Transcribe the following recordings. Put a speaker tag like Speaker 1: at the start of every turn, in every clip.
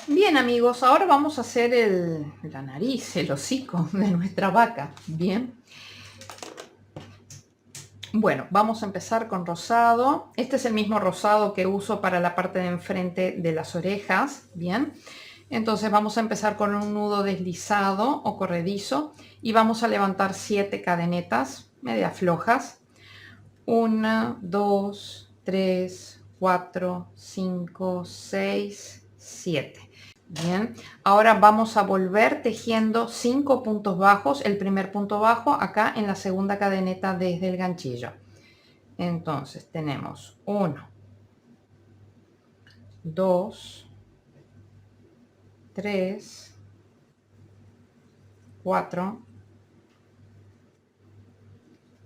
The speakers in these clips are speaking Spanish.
Speaker 1: Bien amigos, ahora vamos a hacer la nariz, el hocico de nuestra vaca. Bien. Bueno, vamos a empezar con rosado. Este es el mismo rosado que uso para la parte de enfrente de las orejas. Bien. Entonces vamos a empezar con un nudo deslizado o corredizo y vamos a levantar 7 cadenetas medias flojas. 1, 2, 3, 4, 5, 6, 7. Bien, ahora vamos a volver tejiendo 5 puntos bajos, el primer punto bajo acá en la segunda cadeneta desde el ganchillo. Entonces tenemos 1, 2, 3, 4,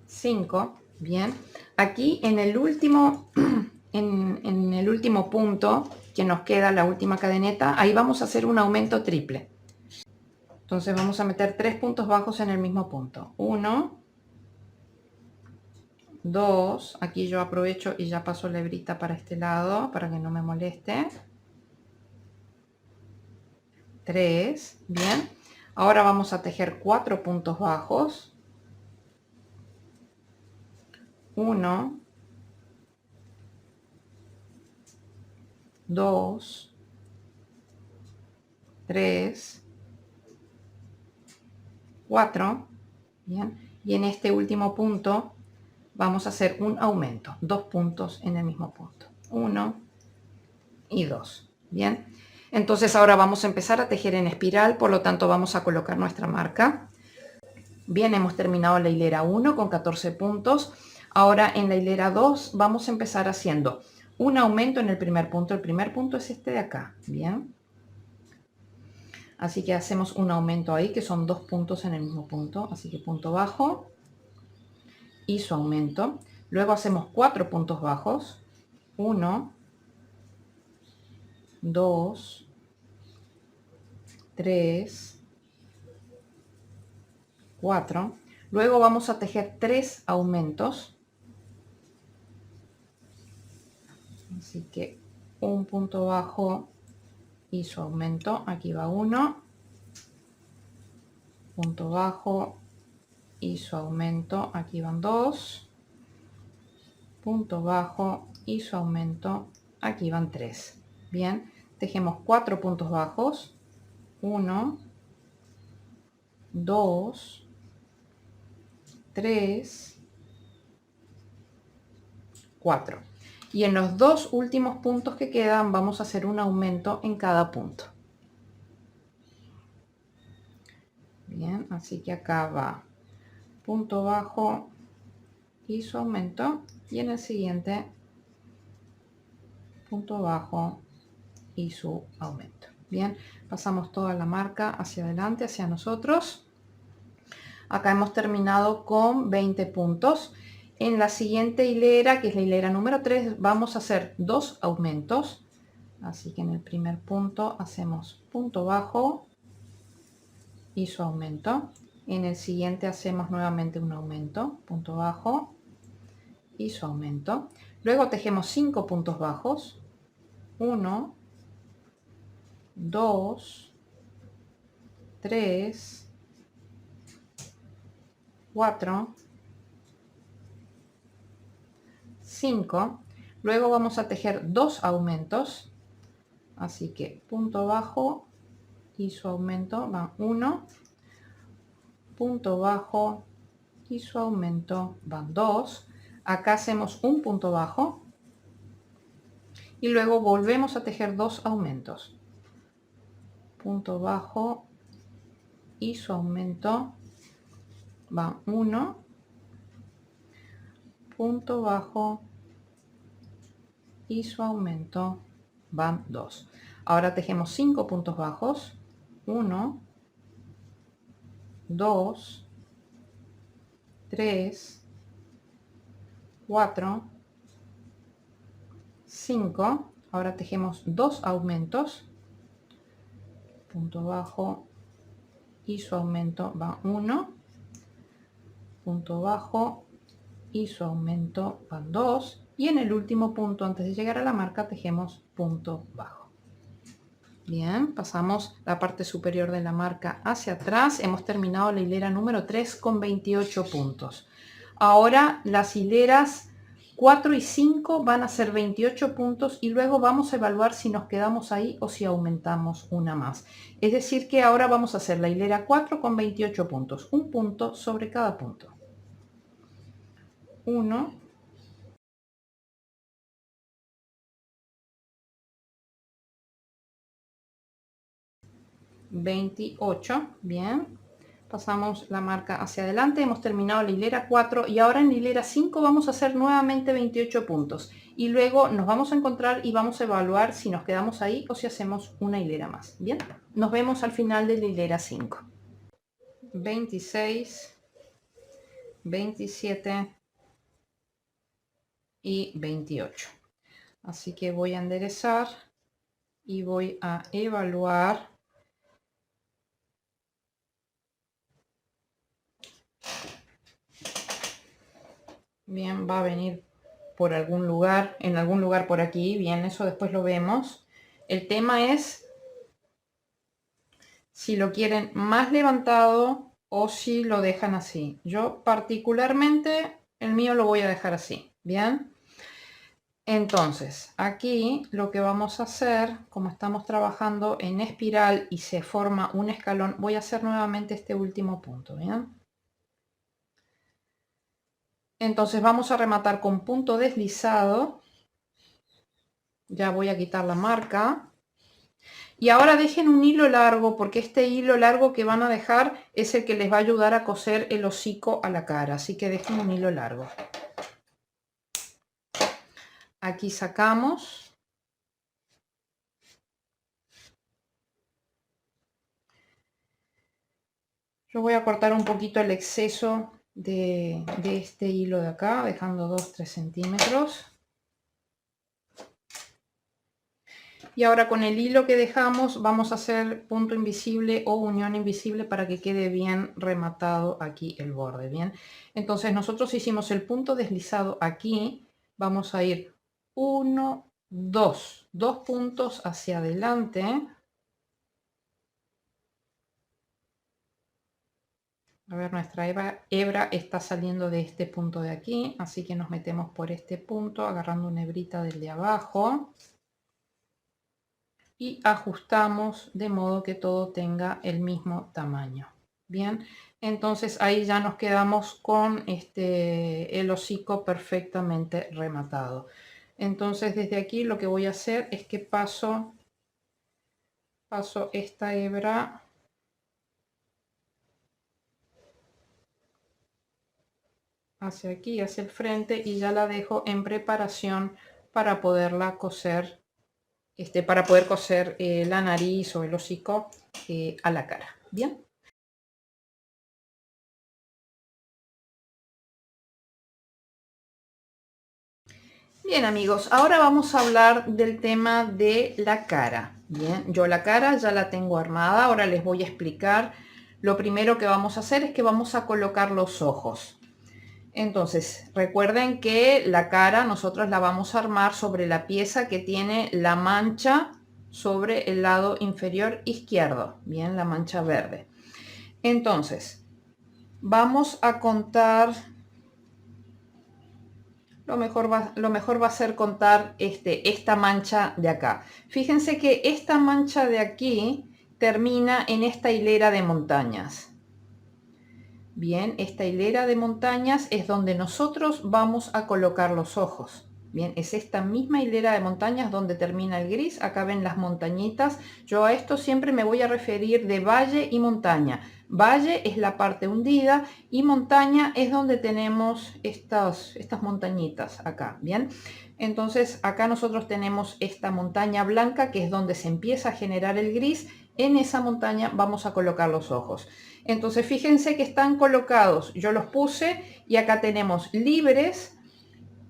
Speaker 1: 5. Bien, aquí en el último en el último punto que nos queda, la última cadeneta, ahí vamos a hacer un aumento triple. Entonces vamos a meter 3 puntos bajos en el mismo punto. 1, 2, aquí yo aprovecho y ya paso la hebrita para este lado para que no me moleste. 3, bien. Ahora vamos a tejer 4 puntos bajos. 1, 2, 3, 4, bien. Y en este último punto vamos a hacer un aumento, 2 puntos en el mismo punto. 1 y 2, bien. Entonces ahora vamos a empezar a tejer en espiral, por lo tanto vamos a colocar nuestra marca. Bien, hemos terminado la hilera 1 con 14 puntos. Ahora en la hilera 2 vamos a empezar haciendo un aumento en el primer punto. El primer punto es este de acá, bien. Así que hacemos un aumento ahí, que son 2 puntos en el mismo punto. Así que punto bajo y su aumento. Luego hacemos 4 puntos bajos. 1, 2, 3, 4. Luego vamos a tejer 3 aumentos. Así que un punto bajo y su aumento. Aquí va 1. Punto bajo y su aumento. Aquí van 2. Punto bajo y su aumento. Aquí van 3. Bien, tejemos 4 puntos bajos. 1, 2, 3, 4. Y en los dos últimos puntos que quedan vamos a hacer un aumento en cada punto. Bien, así que acá va punto bajo y su aumento, y en el siguiente punto bajo y su aumento. Bien, pasamos toda la marca hacia adelante, hacia nosotros. Acá hemos terminado con 20 puntos. En la siguiente hilera, que es la hilera número 3, vamos a hacer 2 aumentos. Así que en el primer punto hacemos punto bajo y su aumento. En el siguiente hacemos nuevamente un aumento, punto bajo y su aumento. Luego tejemos 5 puntos bajos. 1, 2, 3, 4, 5. Luego vamos a tejer 2 aumentos. Así que punto bajo y su aumento van 1, punto bajo y su aumento van 2. Acá hacemos un punto bajo y luego volvemos a tejer 2 aumentos. Punto bajo y su aumento van 1, punto bajo y su aumento van 2. Ahora tejemos 5 puntos bajos. 1, 2, 3, 4, 5. Ahora tejemos 2 aumentos. Punto bajo y su aumento va 1. Punto bajo y su aumento van 2. Y en el último punto, antes de llegar a la marca, tejemos punto bajo. Bien, pasamos la parte superior de la marca hacia atrás. Hemos terminado la hilera número 3 con 28 puntos. Ahora las hileras 4 y 5 van a ser 28 puntos y luego vamos a evaluar si nos quedamos ahí o si aumentamos una más. Es decir que ahora vamos a hacer la hilera 4 con 28 puntos, un punto sobre cada punto. 1, 28, bien. Pasamos la marca hacia adelante, hemos terminado la hilera 4 y ahora en la hilera 5 vamos a hacer nuevamente 28 puntos y luego nos vamos a encontrar y vamos a evaluar si nos quedamos ahí o si hacemos una hilera más. Bien, nos vemos al final de la hilera 5. 26, 27 y 28. Así que voy a enderezar y voy a evaluar. Bien, va a venir por algún lugar, en algún lugar por aquí. Bien, eso después lo vemos. El tema es si lo quieren más levantado o si lo dejan así. Yo particularmente el mío lo voy a dejar así. Bien. Entonces, aquí lo que vamos a hacer, como estamos trabajando en espiral y se forma un escalón, voy a hacer nuevamente este último punto. Bien. Entonces vamos a rematar con punto deslizado. Ya voy a quitar la marca. Y ahora dejen un hilo largo, porque este hilo largo que van a dejar es el que les va a ayudar a coser el hocico a la cara. Así que dejen un hilo largo. Aquí sacamos. Yo voy a cortar un poquito el exceso de este hilo de acá, dejando 2-3 centímetros. Y ahora con el hilo que dejamos vamos a hacer punto invisible o unión invisible para que quede bien rematado aquí el borde. Bien, entonces nosotros hicimos el punto deslizado aquí. Vamos a ir 1, 2 puntos hacia adelante. A ver, nuestra hebra está saliendo de este punto de aquí, así que nos metemos por este punto agarrando una hebrita del de abajo. Y ajustamos de modo que todo tenga el mismo tamaño. Bien, entonces ahí ya nos quedamos con el hocico perfectamente rematado. Entonces desde aquí lo que voy a hacer es que paso esta hebra hacia aquí, hacia el frente, y ya la dejo en preparación para poderla coser. Para poder coser la nariz o el hocico a la cara. Bien. Bien amigos, ahora vamos a hablar del tema de la cara. Bien, yo la cara ya la tengo armada, ahora les voy a explicar. Lo primero que vamos a hacer es que vamos a colocar los ojos. Entonces, recuerden que la cara nosotros la vamos a armar sobre la pieza que tiene la mancha sobre el lado inferior izquierdo, bien, la mancha verde. Entonces, vamos a contar, lo mejor va a ser contar esta mancha de acá. Fíjense que esta mancha de aquí termina en esta hilera de montañas. Bien, esta hilera de montañas es donde nosotros vamos a colocar los ojos. Bien, es esta misma hilera de montañas donde termina el gris. Acá ven las montañitas. Yo a esto siempre me voy a referir de valle y montaña. Valle es la parte hundida y montaña es donde tenemos estas montañitas acá. Bien, entonces acá nosotros tenemos esta montaña blanca que es donde se empieza a generar el gris. En esa montaña vamos a colocar los ojos. Entonces fíjense que están colocados, yo los puse y acá tenemos libres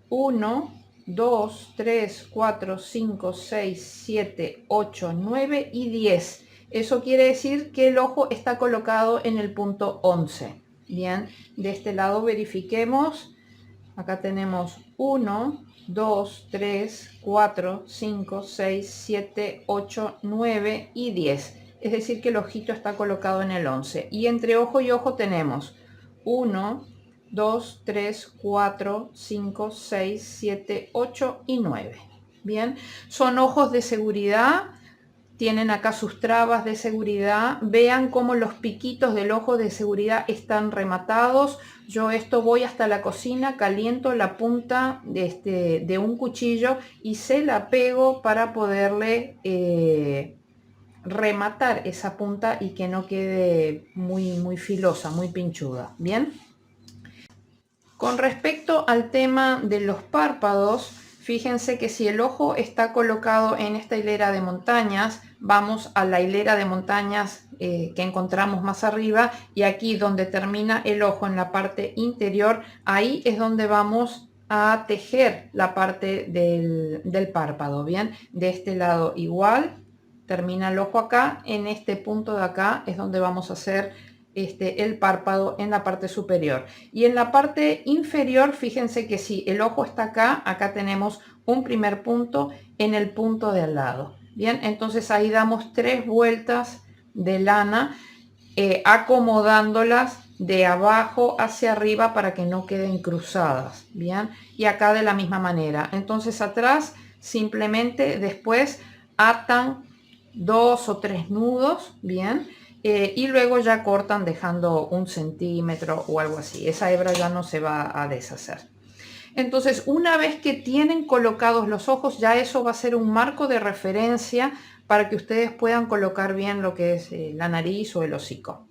Speaker 1: 1, 2, 3, 4, 5, 6, 7, 8, 9 y 10. Eso quiere decir que el ojo está colocado en el punto 11. Bien, de este lado verifiquemos Acá tenemos 1, 2, 3, 4, 5, 6, 7, 8, 9 y 10. Es decir que el ojito está colocado en el 11. Y entre ojo y ojo tenemos 1, 2, 3, 4, 5, 6, 7, 8 y 9. Bien, son ojos de seguridad. Tienen acá sus trabas de seguridad. Vean cómo los piquitos del ojo de seguridad están rematados. Yo esto voy hasta la cocina, caliento la punta de un cuchillo y se la pego para poderle rematar esa punta y que no quede muy filosa, muy pinchuda. Bien. Con respecto al tema de los párpados, fíjense que si el ojo está colocado en esta hilera de montañas, vamos a la hilera de montañas que encontramos más arriba, y aquí donde termina el ojo en la parte interior, ahí es donde vamos a tejer la parte del párpado. Bien, de este lado igual, termina el ojo acá, en este punto de acá es donde vamos a hacer el párpado en la parte superior. Y en la parte inferior, fíjense que si el ojo está acá, acá tenemos un primer punto en el punto de al lado. Bien, entonces ahí damos 3 vueltas de lana, acomodándolas de abajo hacia arriba para que no queden cruzadas. Bien, y acá de la misma manera. Entonces atrás simplemente después atan 2 o 3 nudos. Bien. Y luego ya cortan dejando 1 centímetro o algo así. Esa hebra ya no se va a deshacer. Entonces, una vez que tienen colocados los ojos, ya eso va a ser un marco de referencia para que ustedes puedan colocar bien lo que es la nariz o el hocico.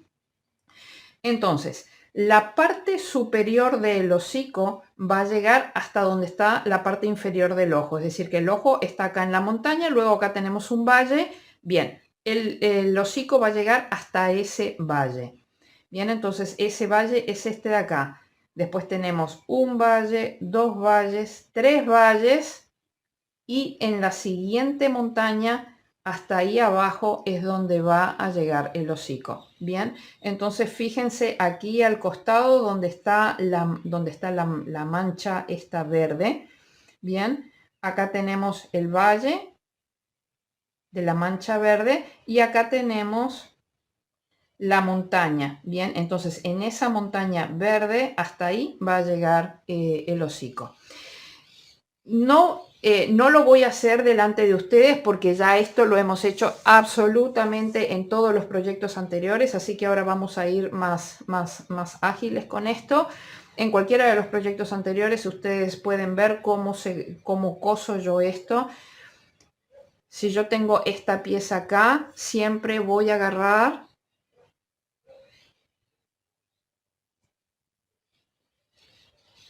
Speaker 1: Entonces, la parte superior del hocico va a llegar hasta donde está la parte inferior del ojo. Es decir, que el ojo está acá en la montaña, luego acá tenemos un valle. Bien, el hocico va a llegar hasta ese valle. Bien, entonces ese valle es este de acá. Después tenemos un valle, 2 valles, 3 valles, y en la siguiente montaña hasta ahí abajo es donde va a llegar el hocico. Bien, entonces fíjense aquí al costado donde está la mancha esta verde. Bien, acá tenemos el valle de la mancha verde y acá tenemos la montaña. Bien, entonces en esa montaña verde hasta ahí va a llegar el hocico. No lo voy a hacer delante de ustedes porque ya esto lo hemos hecho absolutamente en todos los proyectos anteriores, así que ahora vamos a ir más ágiles con esto. En cualquiera de los proyectos anteriores ustedes pueden ver cómo coso yo esto. Si yo tengo esta pieza acá, siempre voy a agarrar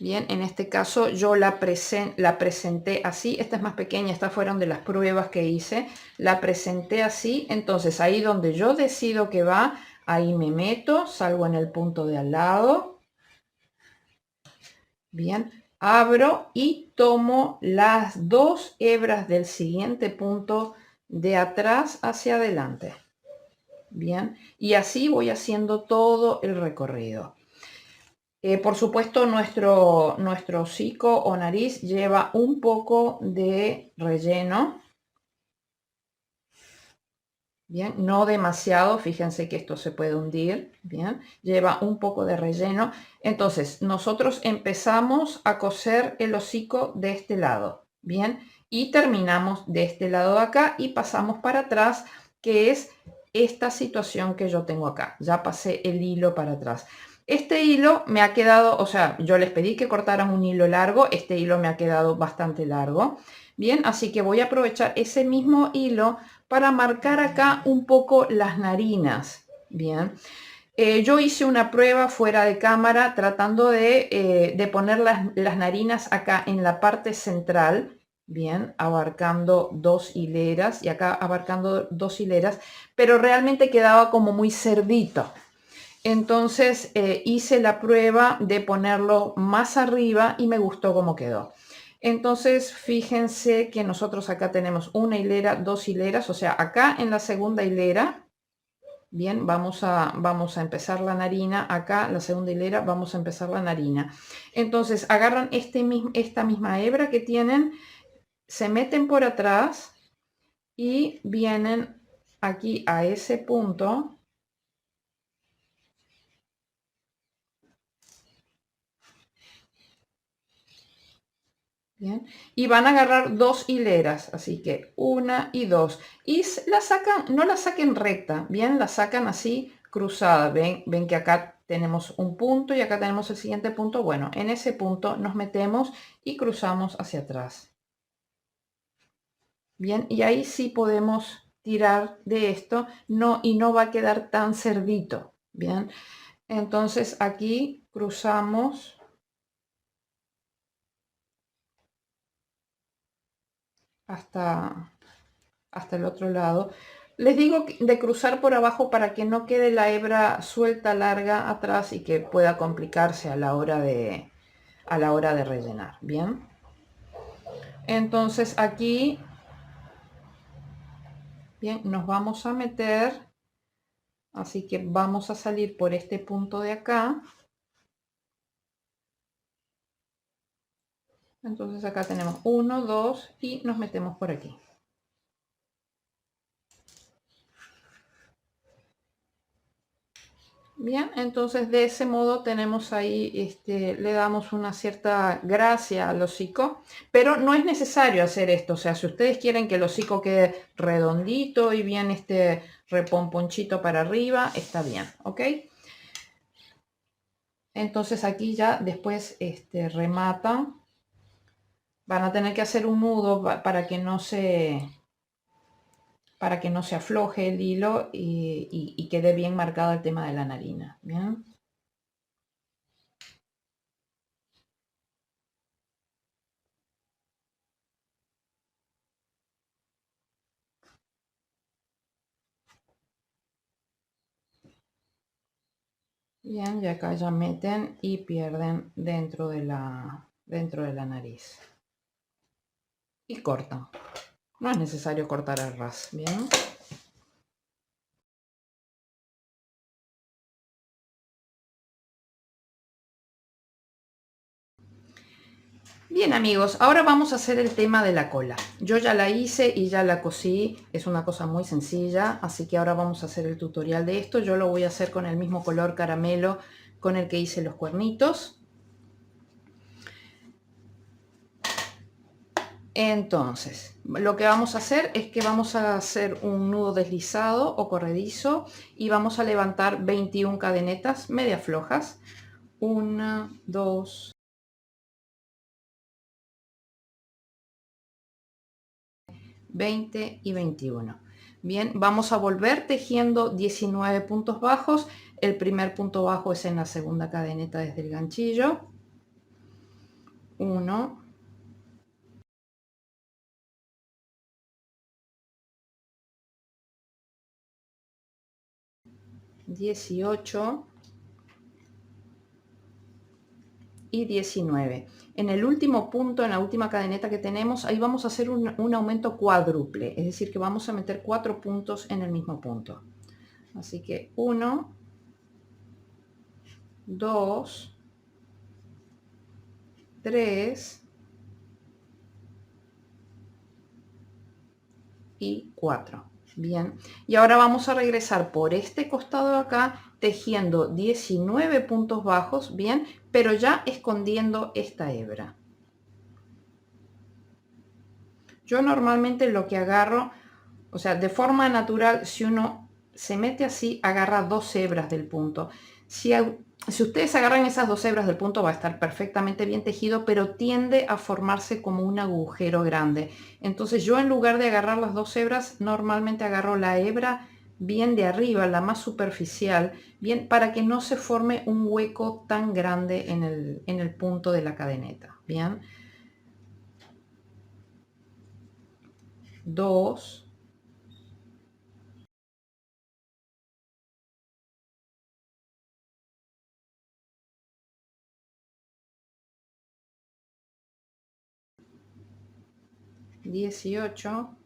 Speaker 1: bien, en este caso yo la presenté así. Esta es más pequeña, estas fueron de las pruebas que hice. La presenté así, entonces ahí donde yo decido que va, ahí me meto, salgo en el punto de al lado. Bien, abro y tomo las 2 hebras del siguiente punto de atrás hacia adelante. Bien, y así voy haciendo todo el recorrido. Por supuesto, nuestro hocico o nariz lleva un poco de relleno. Bien, no demasiado, fíjense que esto se puede hundir. Bien, lleva un poco de relleno. Entonces, nosotros empezamos a coser el hocico de este lado. Bien, y terminamos de este lado de acá y pasamos para atrás, que es esta situación que yo tengo acá. Ya pasé el hilo para atrás. Este hilo me ha quedado, o sea, yo les pedí que cortaran un hilo largo, este hilo me ha quedado bastante largo. Bien, así que voy a aprovechar ese mismo hilo para marcar acá un poco las narinas. Bien, yo hice una prueba fuera de cámara tratando de poner las narinas acá en la parte central. Bien, abarcando 2 hileras y acá abarcando 2 hileras, pero realmente quedaba como muy cerdito. Entonces hice la prueba de ponerlo más arriba y me gustó cómo quedó. Entonces fíjense que nosotros acá tenemos una hilera, 2 hileras, o sea, acá en la segunda hilera, Bien, vamos a empezar la narina acá, la segunda hilera, vamos a empezar la narina. Entonces agarran esta misma hebra que tienen, se meten por atrás y vienen aquí a ese punto. Bien, y van a agarrar dos hileras, así que una y dos. Y la sacan, no la saquen recta, bien, la sacan así cruzada. Ven que acá tenemos un punto y acá tenemos el siguiente punto. Bueno, en ese punto nos metemos y cruzamos hacia atrás. Bien, y ahí sí podemos tirar de esto, y no va a quedar tan cerdito. Bien, entonces aquí cruzamos hasta el otro lado. Les digo de cruzar por abajo para que no quede la hebra suelta larga atrás y que pueda complicarse a la hora de rellenar. Bien, entonces aquí bien, nos vamos a meter, así que vamos a salir por este punto de acá. Entonces acá tenemos 1, 2 y nos metemos por aquí. Bien, entonces de ese modo tenemos ahí, le damos una cierta gracia al hocico, pero no es necesario hacer esto. O sea, si ustedes quieren que el hocico quede redondito y bien repomponchito para arriba, está bien, ¿ok? Entonces aquí ya después rematan. Van a tener que hacer un nudo para que no se afloje el hilo y quede bien marcado el tema de la narina. Bien. Bien, y acá ya meten y pierden dentro de la nariz. Y cortan. No es necesario cortar al ras, ¿bien? Bien amigos, ahora vamos a hacer el tema de la cola. Yo ya la hice y ya la cosí, es una cosa muy sencilla, así que ahora vamos a hacer el tutorial de esto. Yo lo voy a hacer con el mismo color caramelo con el que hice los cuernitos. Entonces, lo que vamos a hacer es que vamos a hacer un nudo deslizado o corredizo y vamos a levantar 21 cadenetas medias flojas. 1, 2, 20 y 21. Bien, vamos a volver tejiendo 19 puntos bajos. El primer punto bajo es en la segunda cadeneta desde el ganchillo. 1, 18 y 19. En el último punto, en la última cadeneta que tenemos, ahí vamos a hacer un aumento cuádruple, es decir, que vamos a meter 4 puntos en el mismo punto. Así que 1, 2, 3 y 4. Bien, y ahora vamos a regresar por este costado de acá tejiendo 19 puntos bajos, bien, pero ya escondiendo esta hebra. Yo normalmente lo que agarro, o sea, de forma natural, si uno se mete así, agarra 2 hebras del punto. Si ustedes agarran esas 2 hebras del punto, va a estar perfectamente bien tejido, pero tiende a formarse como un agujero grande. Entonces yo, en lugar de agarrar las 2 hebras, normalmente agarro la hebra bien de arriba, la más superficial, bien, para que no se forme un hueco tan grande en el punto de la cadeneta. Bien, 2, 18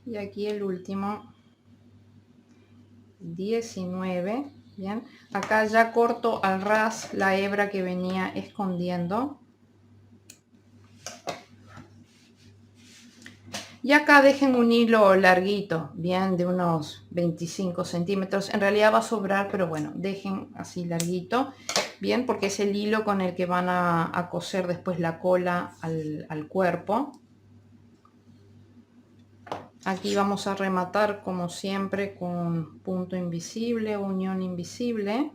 Speaker 1: y aquí el último 19. Bien, acá ya corto al ras la hebra que venía escondiendo. Y acá dejen un hilo larguito, bien, de unos 25 centímetros. En realidad va a sobrar, pero bueno, dejen así larguito, bien, porque es el hilo con el que van a coser después la cola al cuerpo. Aquí vamos a rematar como siempre con punto invisible o unión invisible.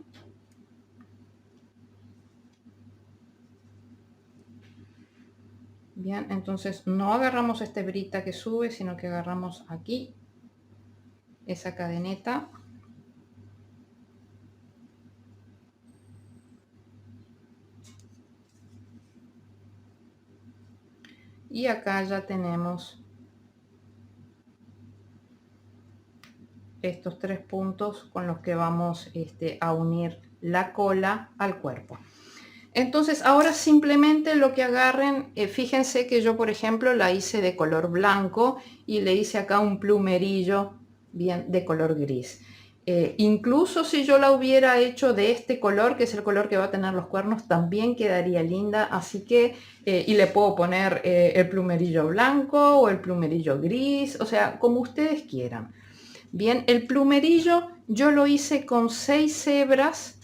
Speaker 1: Bien, entonces no agarramos esta hebrita que sube, sino que agarramos aquí esa cadeneta. Y acá ya tenemos estos 3 puntos con los que vamos a unir la cola al cuerpo. Entonces ahora simplemente lo que agarren, fíjense que yo por ejemplo la hice de color blanco y le hice acá un plumerillo bien de color gris. Incluso si yo la hubiera hecho de este color, que es el color que va a tener los cuernos, también quedaría linda. Así que, y le puedo poner el plumerillo blanco o el plumerillo gris, o sea, como ustedes quieran. Bien, el plumerillo yo lo hice con 6 hebras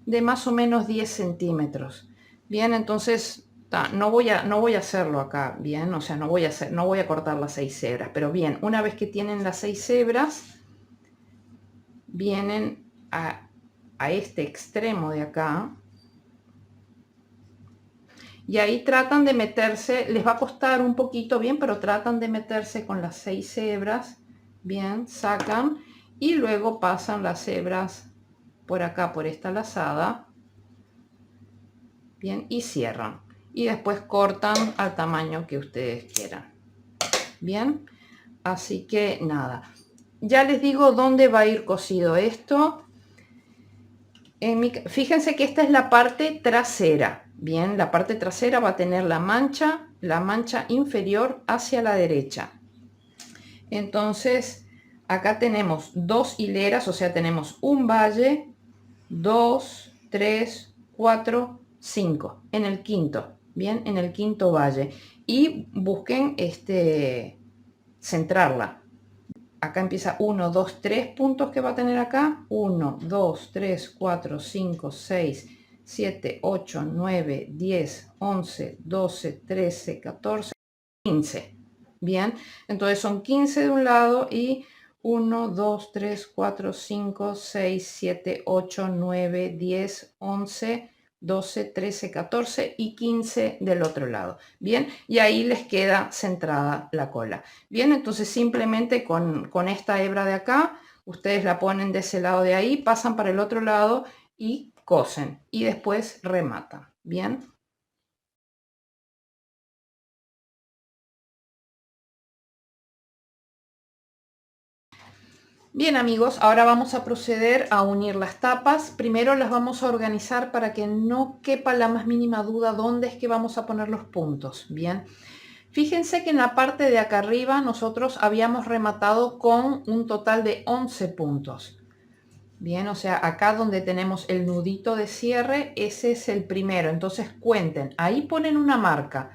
Speaker 1: de más o menos 10 centímetros. Bien, entonces no voy a hacerlo acá, bien, o sea, no voy a cortar las 6 hebras, pero bien, una vez que tienen las 6 hebras, vienen a este extremo de acá y ahí tratan de meterse, les va a costar un poquito, bien, pero tratan de meterse con las 6 hebras, bien, sacan y luego pasan las hebras por acá, por esta lazada, bien, y cierran y después cortan al tamaño que ustedes quieran. Bien, así que nada, ya les digo dónde va a ir cosido esto. Fíjense que esta es la parte trasera. Bien, la parte trasera va a tener la mancha inferior hacia la derecha. Entonces acá tenemos 2 hileras, o sea, tenemos un valle, 2, 3, 4, 5 en el quinto, bien, en el quinto valle, y busquen centrarla. Acá empieza 1, 2, 3 puntos que va a tener acá, 1, 2, 3, 4, 5, 6, 7, 8, 9, 10, 11, 12, 13, 14, 15, bien, entonces son 15 de un lado y 1, 2, 3, 4, 5, 6, 7, 8, 9, 10, 11, 12, 13, 14 y 15 del otro lado. Bien, y ahí les queda centrada la cola. Bien, entonces simplemente con esta hebra de acá, ustedes la ponen de ese lado de ahí, pasan para el otro lado y cosen y después rematan. Bien. Bien amigos, ahora vamos a proceder a unir las tapas. Primero las vamos a organizar para que no quepa la más mínima duda dónde es que vamos a poner los puntos. Bien, fíjense que en la parte de acá arriba nosotros habíamos rematado con un total de 11 puntos. Bien, o sea, acá donde tenemos el nudito de cierre, ese es el primero. Entonces cuenten, ahí ponen una marca.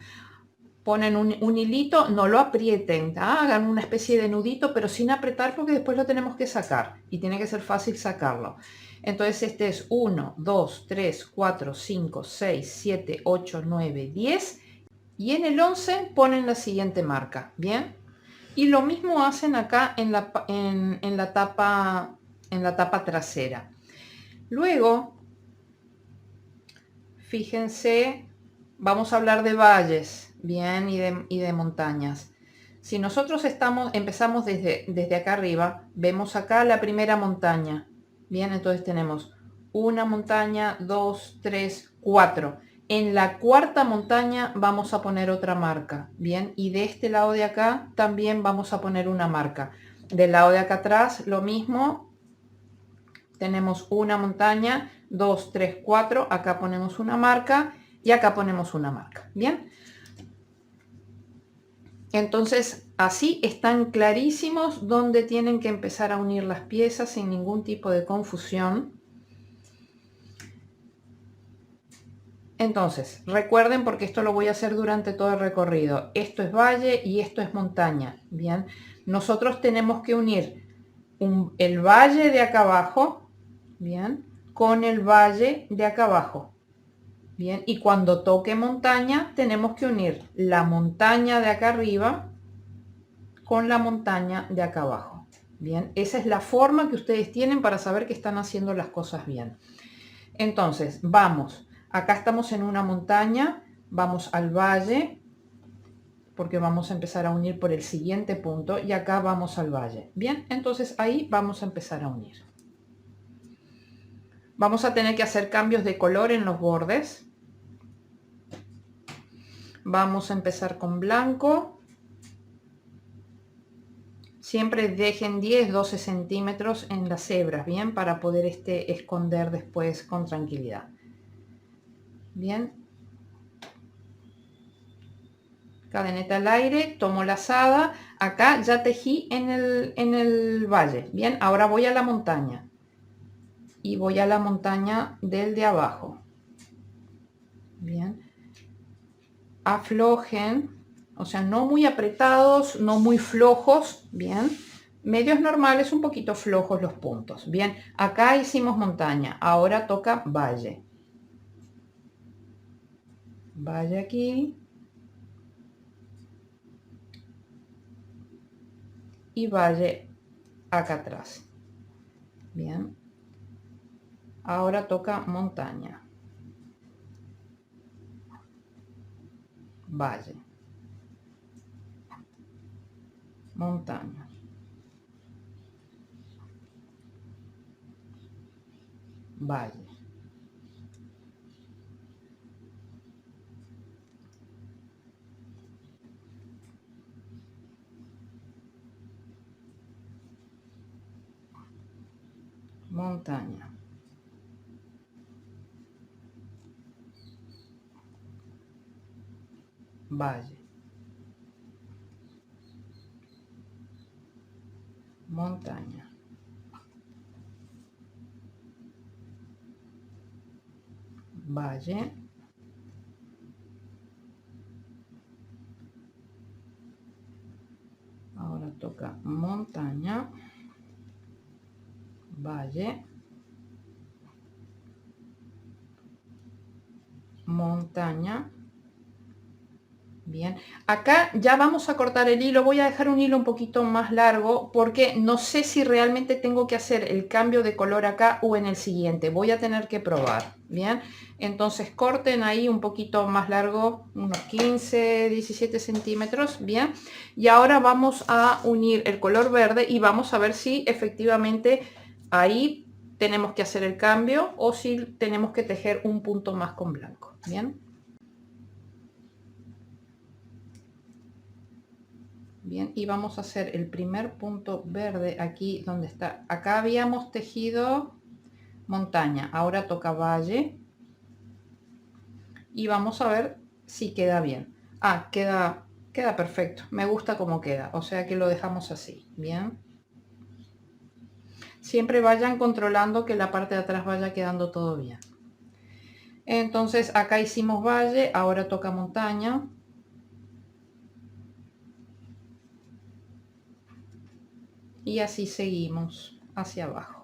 Speaker 1: Ponen un hilito, no lo aprieten, hagan una especie de nudito, pero sin apretar porque después lo tenemos que sacar y tiene que ser fácil sacarlo. Entonces este es 1, 2, 3, 4, 5, 6, 7, 8, 9, 10 y en el 11 ponen la siguiente marca, ¿bien? Y lo mismo hacen acá en la tapa trasera. Luego, fíjense, vamos a hablar de valles, bien, y de montañas. Si nosotros empezamos desde acá arriba, vemos acá la primera montaña. Bien, entonces tenemos una montaña, 2, 3, 4. En la cuarta montaña vamos a poner otra marca. Bien, y de este lado de acá también vamos a poner una marca. Del lado de acá atrás lo mismo. Tenemos una montaña, 2, 3, 4. Acá ponemos una marca y acá ponemos una marca. Bien. Entonces, así están clarísimos dónde tienen que empezar a unir las piezas sin ningún tipo de confusión. Entonces, recuerden, porque esto lo voy a hacer durante todo el recorrido, esto es valle y esto es montaña. Bien, nosotros tenemos que unir el valle de acá abajo, bien, con el valle de acá abajo. Bien, y cuando toque montaña, tenemos que unir la montaña de acá arriba con la montaña de acá abajo. Bien, esa es la forma que ustedes tienen para saber que están haciendo las cosas bien. Entonces, vamos, acá estamos en una montaña, vamos al valle, porque vamos a empezar a unir por el siguiente punto, y acá vamos al valle. Bien, entonces ahí vamos a empezar a unir. Vamos a tener que hacer cambios de color en los bordes. Vamos a empezar con blanco. Siempre dejen 10-12 centímetros en las hebras, bien, para poder esconder después con tranquilidad. Bien. Cadeneta al aire, tomo lazada. Acá ya tejí en el valle. Bien, ahora voy a la montaña. Y voy a la montaña del de abajo. Bien. Aflojen, o sea, no muy apretados, no muy flojos. Bien. Medios normales, un poquito flojos los puntos. Bien, acá hicimos montaña, ahora toca valle. Valle aquí. Y valle acá atrás. Bien. Ahora toca montaña. Valle. Montaña. Valle. Montaña. Valle. Montaña. Valle. Ahora toca montaña. Valle. Montaña. Bien, acá ya vamos a cortar el hilo. Voy a dejar un hilo un poquito más largo porque no sé si realmente tengo que hacer el cambio de color acá o en el siguiente. Voy a tener que probar. Bien, entonces corten ahí un poquito más largo, unos 15-17 centímetros. Bien, y ahora vamos a unir el color verde y vamos a ver si efectivamente ahí tenemos que hacer el cambio o si tenemos que tejer un punto más con blanco. Bien. Bien, y vamos a hacer el primer punto verde aquí donde está. Acá habíamos tejido montaña, ahora toca valle. Y vamos a ver si queda bien. Ah, queda perfecto. Me gusta cómo queda, o sea que lo dejamos así. Bien. Siempre vayan controlando que la parte de atrás vaya quedando todo bien. Entonces acá hicimos valle, ahora toca montaña. Y así seguimos hacia abajo.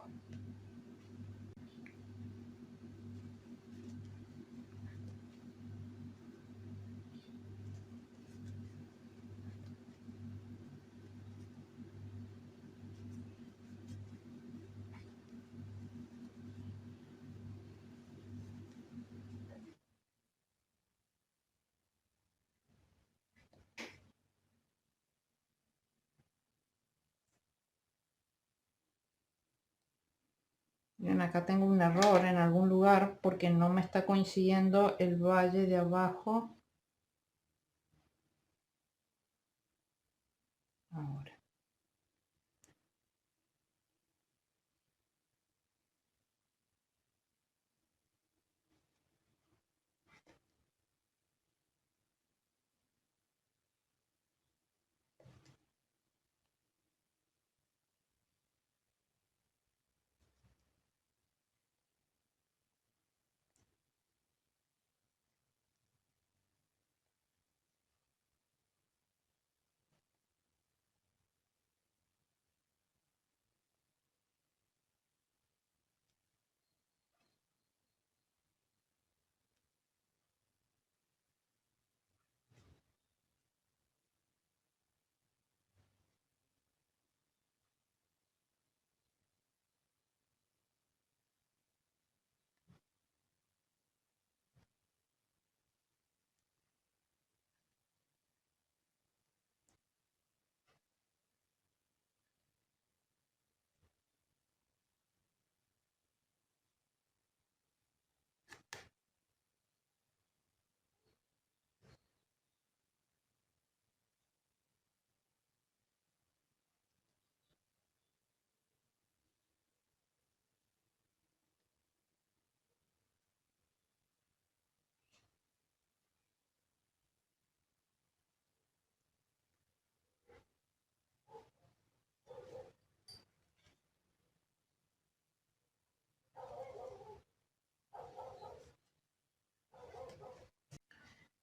Speaker 1: Bien, acá tengo un error en algún lugar porque no me está coincidiendo el valle de abajo. Ahora.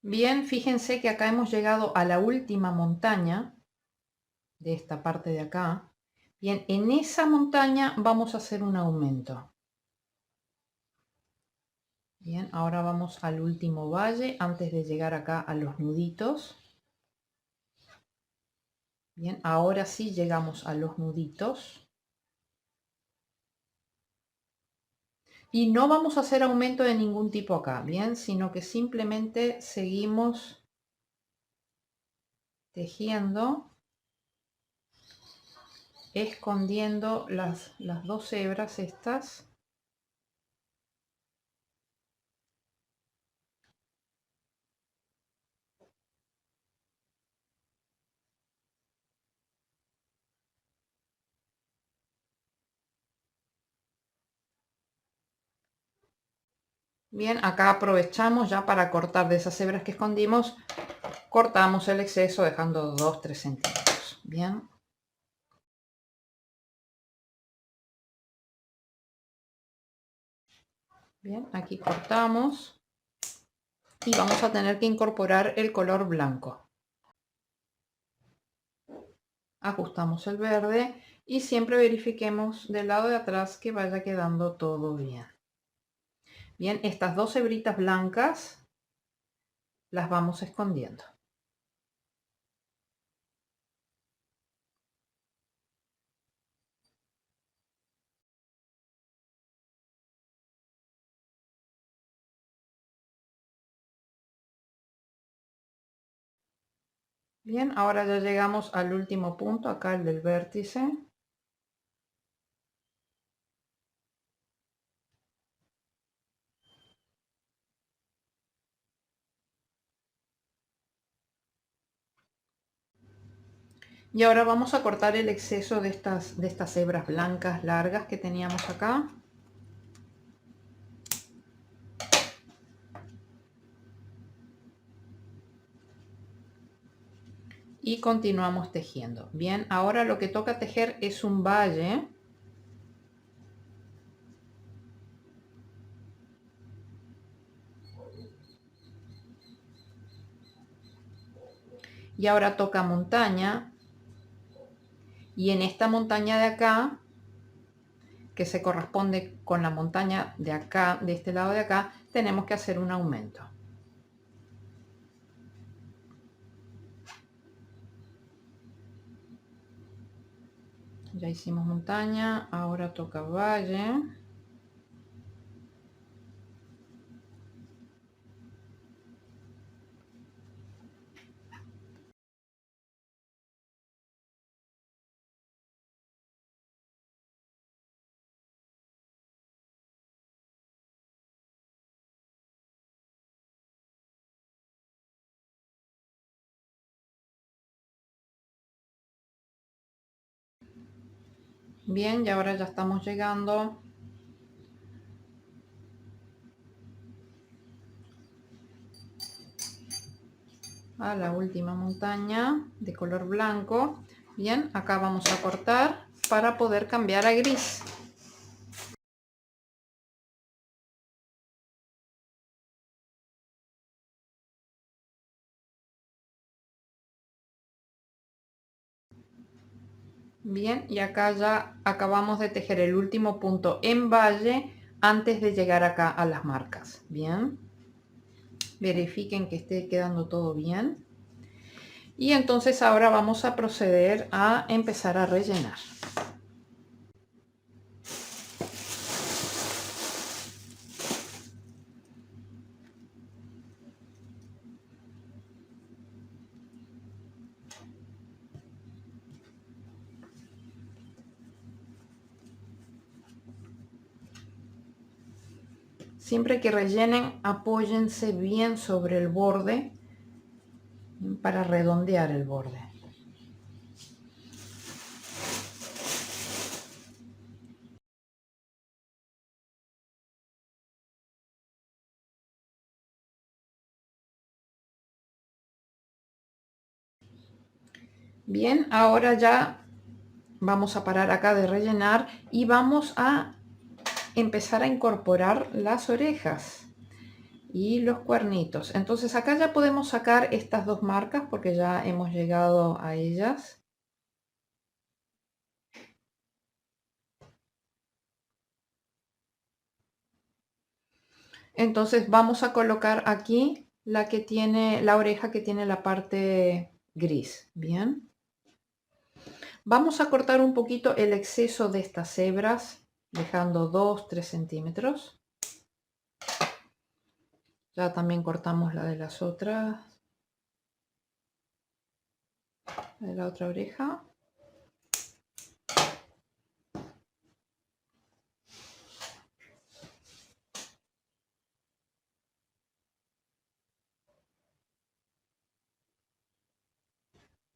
Speaker 1: Bien, fíjense que acá hemos llegado a la última montaña de esta parte de acá. Bien, en esa montaña vamos a hacer un aumento. Bien, ahora vamos al último valle antes de llegar acá a los nuditos. Bien, ahora sí llegamos a los nuditos. Y no vamos a hacer aumento de ningún tipo acá, bien, sino que simplemente seguimos tejiendo, escondiendo las dos hebras estas. Bien, acá aprovechamos ya para cortar de esas hebras que escondimos, cortamos el exceso dejando 2-3 centímetros. Bien. Bien, aquí cortamos y vamos a tener que incorporar el color blanco. Ajustamos el verde y siempre verifiquemos del lado de atrás que vaya quedando todo bien. Bien, estas dos hebritas blancas las vamos escondiendo. Bien, ahora ya llegamos al último punto, acá el del vértice. Y ahora vamos a cortar el exceso de estas hebras blancas largas que teníamos acá. Y continuamos tejiendo. Bien, ahora lo que toca tejer es un valle. Y ahora toca montaña. Y en esta montaña de acá, que se corresponde con la montaña de acá, de este lado de acá, tenemos que hacer un aumento. Ya hicimos montaña, ahora toca valle. Bien, y ahora ya estamos llegando a la última montaña de color blanco. Bien, acá vamos a cortar para poder cambiar a gris. Bien, y acá ya acabamos de tejer el último punto en valle antes de llegar acá a las marcas. Bien, verifiquen que esté quedando todo bien. Y entonces ahora vamos a proceder a empezar a rellenar. Siempre que rellenen, apóyense bien sobre el borde para redondear el borde. Bien, ahora ya vamos a parar acá de rellenar y vamos a empezar a incorporar las orejas. y los cuernitos. Entonces acá ya podemos sacar estas dos marcas porque ya hemos llegado a ellas. Entonces vamos a colocar aquí la que tiene la oreja que tiene la parte gris. Bien. Vamos a cortar un poquito el exceso de estas hebras, dejando 2-3 centímetros. Ya también cortamos la de las otras, de la otra oreja.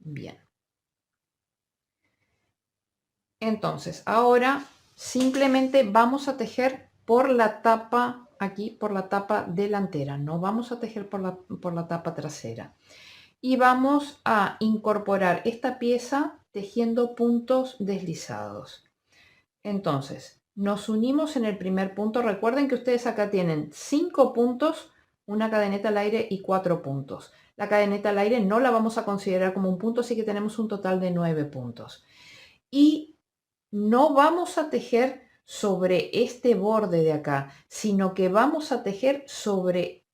Speaker 1: Bien. Entonces, ahora simplemente vamos a tejer por la tapa, aquí por la tapa delantera, no vamos a tejer por la tapa trasera. Y vamos a incorporar esta pieza tejiendo puntos deslizados. Entonces, nos unimos en el primer punto. Recuerden que ustedes acá tienen 5 puntos, una cadeneta al aire y 4 puntos. La cadeneta al aire no la vamos a considerar como un punto, así que tenemos un total de 9 puntos. Y no vamos a tejer sobre este borde de acá, sino que vamos a tejer sobre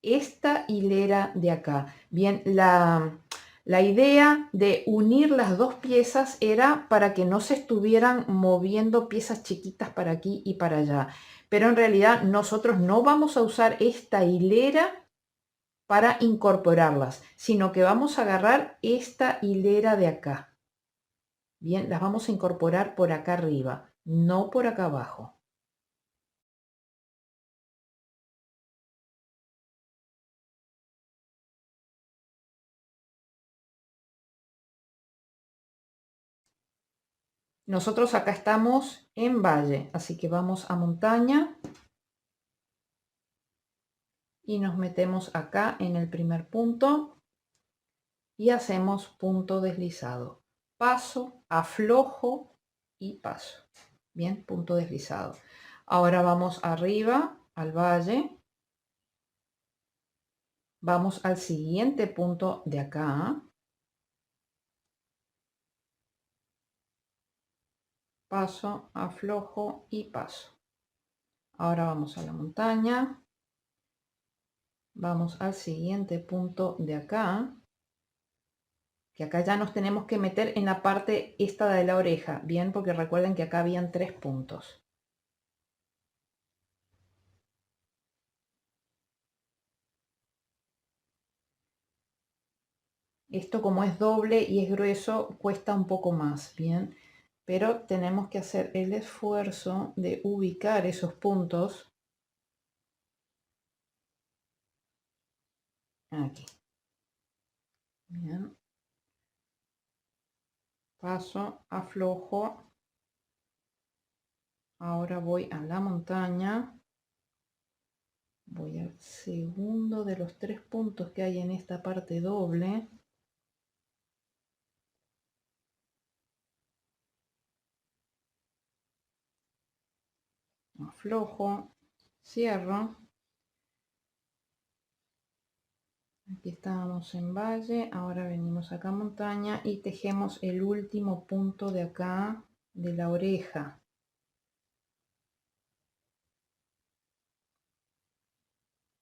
Speaker 1: esta hilera de acá. Bien, la idea de unir las dos piezas era para que no se estuvieran moviendo piezas chiquitas para aquí y para allá. Pero en realidad nosotros no vamos a usar esta hilera para incorporarlas, sino que vamos a agarrar esta hilera de acá. Bien, las vamos a incorporar por acá arriba, no por acá abajo. Nosotros acá estamos en valle, así que vamos a montaña y nos metemos acá en el primer punto y hacemos punto deslizado. Paso, aflojo y paso. Bien, punto deslizado. Ahora vamos arriba al valle. Vamos al siguiente punto de acá. Paso, aflojo y paso. Ahora vamos a la montaña. Vamos al siguiente punto de acá. Que acá ya nos tenemos que meter en la parte esta de la oreja. Bien, porque recuerden que acá habían 3 puntos. Esto como es doble y es grueso, cuesta un poco más, bien. Pero tenemos que hacer el esfuerzo de ubicar esos puntos aquí. Bien. Paso, aflojo. Ahora voy a la montaña. Voy al segundo de los 3 puntos que hay en esta parte doble. Aflojo, cierro. Aquí estábamos en valle, ahora venimos acá a montaña y tejemos el último punto de acá de la oreja.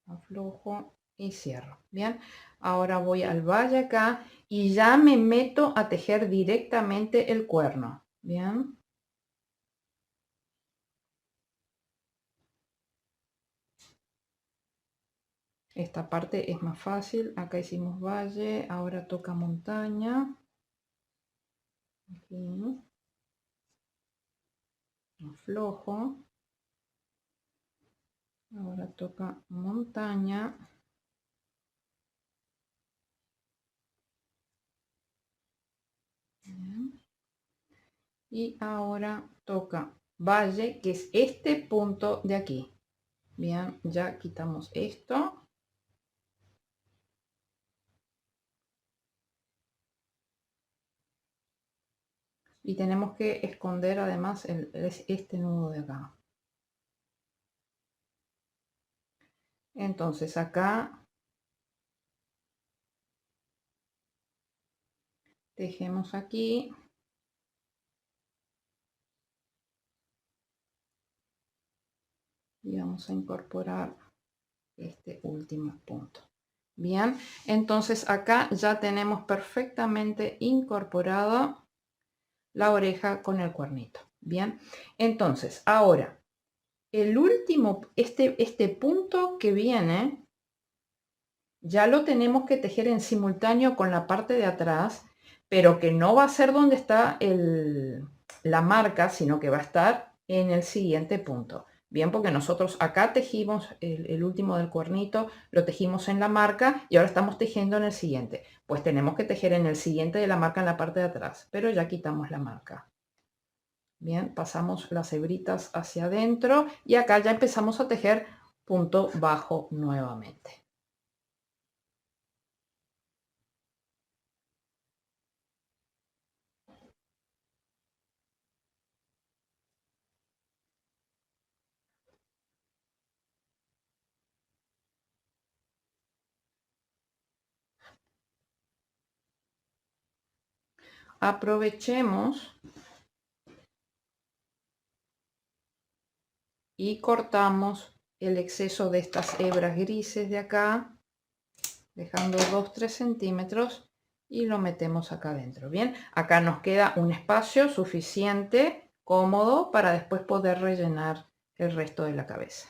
Speaker 1: Aflojo y cierro. Bien, ahora voy al valle acá y ya me meto a tejer directamente el cuerno. Bien. Esta parte es más fácil. Acá hicimos valle, ahora toca montaña. Aquí. Aflojo. Ahora toca montaña. Bien. Y ahora toca valle, que es este punto de aquí. Bien, ya quitamos esto. Y tenemos que esconder además este nudo de acá. Entonces acá tejemos aquí. Y vamos a incorporar este último punto. Bien, entonces acá ya tenemos perfectamente incorporado la oreja con el cuernito. Bien, entonces ahora el último, este punto que viene, ya lo tenemos que tejer en simultáneo con la parte de atrás, pero que no va a ser donde está la marca, sino que va a estar en el siguiente punto. Bien, porque nosotros acá tejimos el último del cuernito, lo tejimos en la marca y ahora estamos tejiendo en el siguiente. Pues tenemos que tejer en el siguiente de la marca en la parte de atrás, pero ya quitamos la marca. Bien, pasamos las hebritas hacia adentro y acá ya empezamos a tejer punto bajo nuevamente. Aprovechemos y cortamos el exceso de estas hebras grises de acá, dejando 2-3 centímetros y lo metemos acá adentro. Bien, acá nos queda un espacio suficiente, cómodo, para después poder rellenar el resto de la cabeza.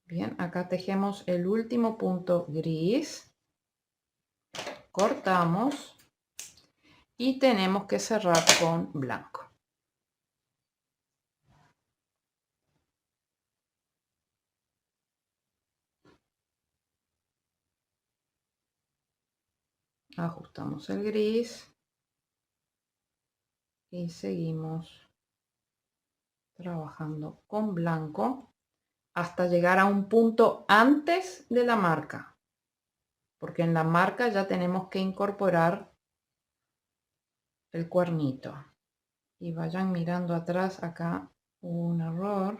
Speaker 1: Bien, acá tejemos el último punto gris, cortamos y tenemos que cerrar con blanco. Ajustamos el gris y seguimos trabajando con blanco hasta llegar a un punto antes de la marca, porque en la marca ya tenemos que incorporar el cuernito. Y vayan mirando atrás, acá hubo un error.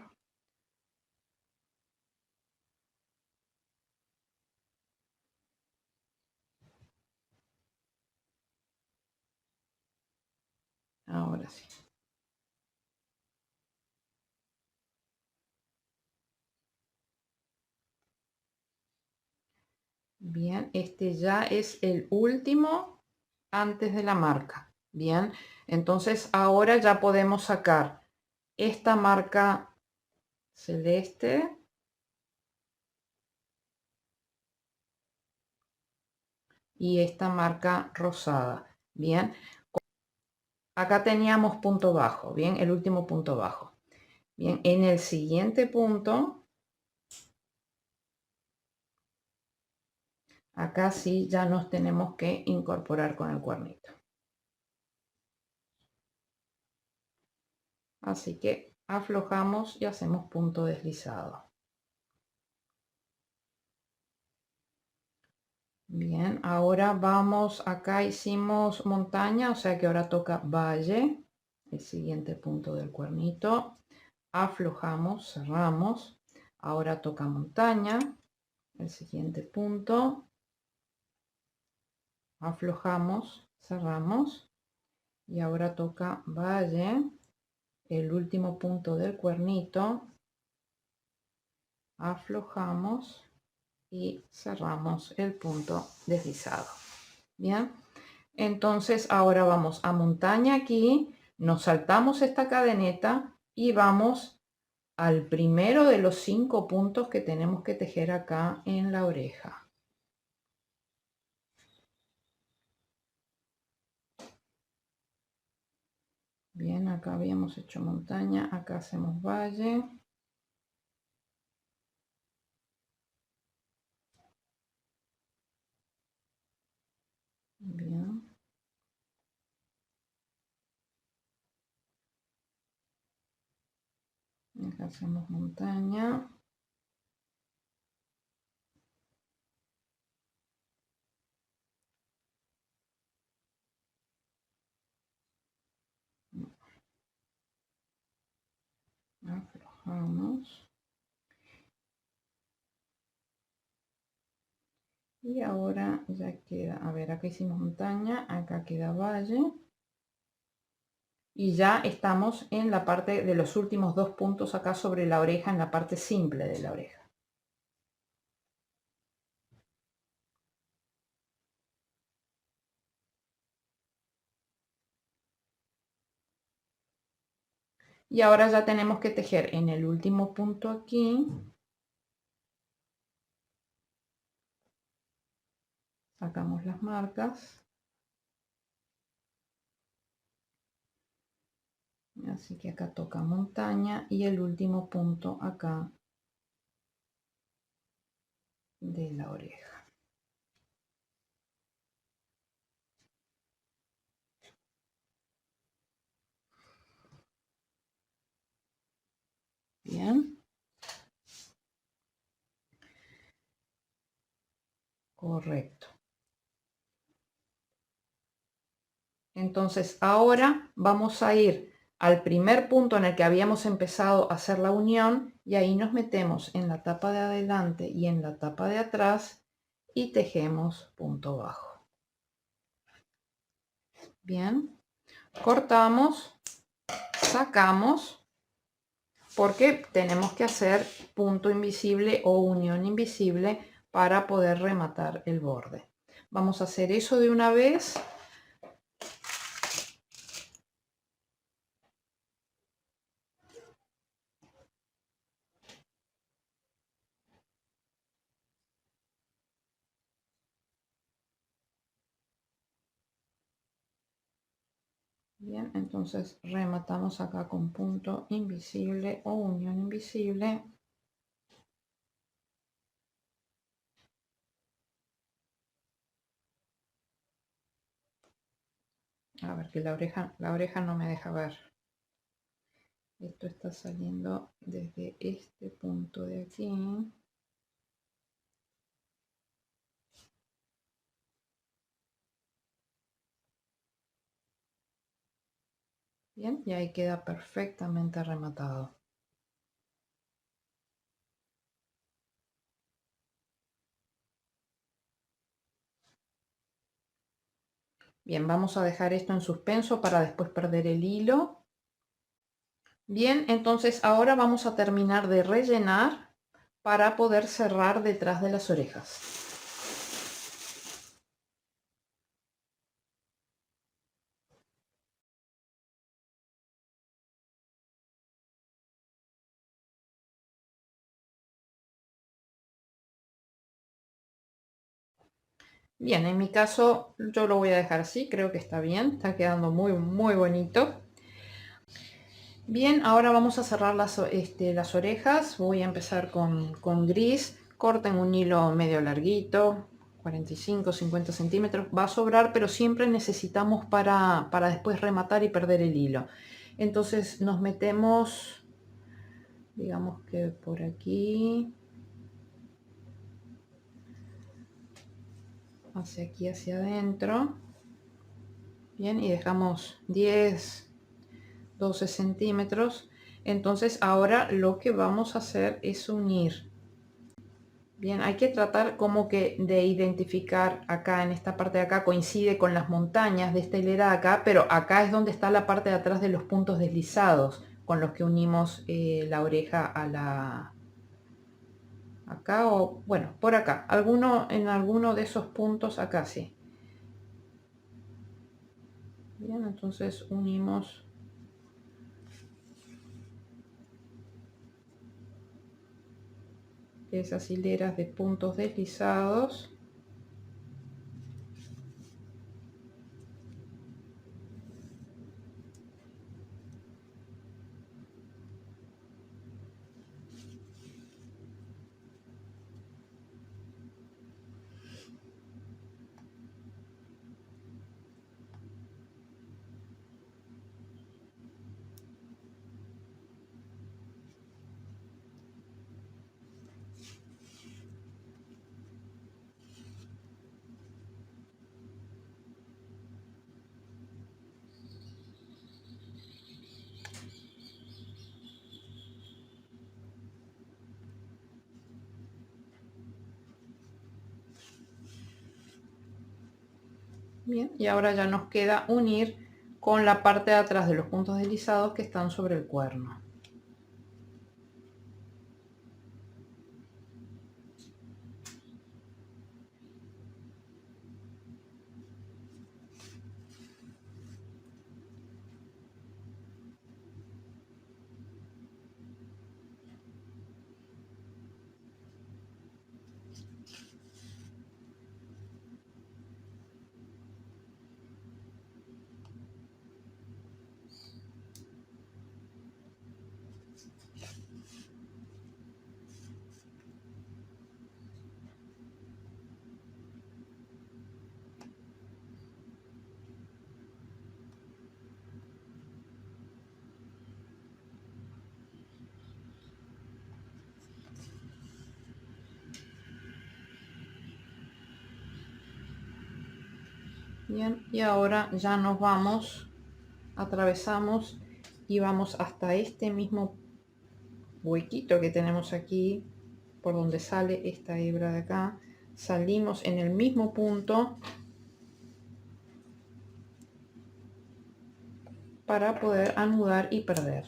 Speaker 1: Ahora sí. Bien, este ya es el último antes de la marca. Bien, entonces ahora ya podemos sacar esta marca celeste y esta marca rosada. Bien, acá teníamos punto bajo, bien, el último punto bajo. Bien, en el siguiente punto, acá sí ya nos tenemos que incorporar con el cuernito. Así que aflojamos y hacemos punto deslizado. Bien, ahora vamos, acá hicimos montaña, o sea que ahora toca valle, el siguiente punto del cuernito. Aflojamos, cerramos. Ahora toca montaña, el siguiente punto. Aflojamos, cerramos. Y ahora toca valle, el último punto del cuernito. Aflojamos y cerramos el punto deslizado. Bien, entonces ahora vamos a montaña aquí, nos saltamos esta cadeneta y vamos al primero de los 5 puntos que tenemos que tejer acá en la oreja. Bien, acá habíamos hecho montaña, acá hacemos valle. Bien. Acá hacemos montaña. Vamos. Y ahora ya queda, a ver, acá hicimos montaña, acá queda valle. Y ya estamos en la parte de los últimos 2 puntos acá sobre la oreja, en la parte simple de la oreja. Y ahora ya tenemos que tejer en el último punto aquí. Sacamos las marcas. Así que acá toca montaña y el último punto acá de la oreja. Bien. Correcto. Entonces ahora vamos a ir al primer punto en el que habíamos empezado a hacer la unión y ahí nos metemos en la tapa de adelante y en la tapa de atrás y tejemos punto bajo. Bien, cortamos, sacamos porque tenemos que hacer punto invisible o unión invisible para poder rematar el borde. Vamos a hacer eso de una vez. Bien, entonces rematamos acá con punto invisible o unión invisible. A ver, que la oreja no me deja ver. Esto está saliendo desde este punto de aquí. Bien, y ahí queda perfectamente rematado. Bien, vamos a dejar esto en suspenso para después perder el hilo. Bien, entonces ahora vamos a terminar de rellenar para poder cerrar detrás de las orejas. Bien, en mi caso yo lo voy a dejar así, creo que está bien, está quedando muy bonito. Bien, ahora vamos a cerrar las orejas. Voy a empezar con gris. Corten un hilo medio larguito, 45-50 centímetros. Va a sobrar, pero siempre necesitamos para después rematar y perder el hilo. Entonces nos metemos, digamos que por aquí, hacia aquí, hacia adentro. Bien, y dejamos 10-12 centímetros. Entonces ahora lo que vamos a hacer es unir. Bien, hay que tratar como que de identificar acá, en esta parte de acá, coincide con las montañas de esta hilera de acá, pero acá es donde está la parte de atrás de los puntos deslizados, con los que unimos la oreja a la... acá o, bueno, por acá, en alguno de esos puntos acá sí. Bien, entonces unimos esas hileras de puntos deslizados. Bien, y ahora ya nos queda unir con la parte de atrás de los puntos deslizados que están sobre el cuerno. Bien, y ahora ya nos vamos, atravesamos y vamos hasta este mismo huequito que tenemos aquí, por donde sale esta hebra de acá. Salimos en el mismo punto para poder anudar y perder.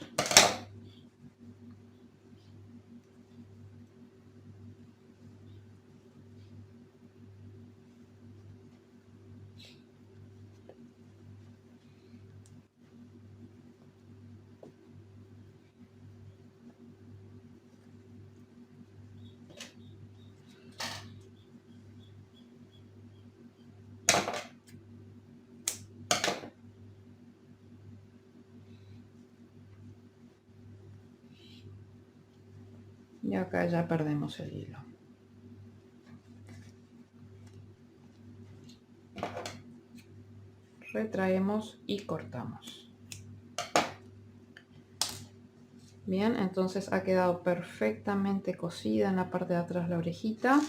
Speaker 1: Y acá ya perdemos el hilo. Retraemos y cortamos. Bien, entonces ha quedado perfectamente cosida en la parte de atrás la orejita.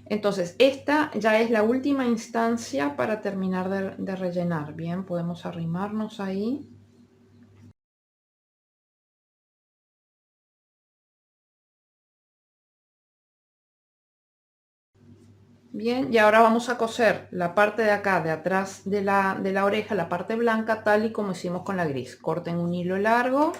Speaker 1: Entonces esta ya es la última instancia para terminar de rellenar. Bien, podemos arrimarnos ahí. Bien, y ahora vamos a coser la parte de acá, de atrás de la oreja, la parte blanca, tal y como hicimos con la gris. Corten un hilo largo.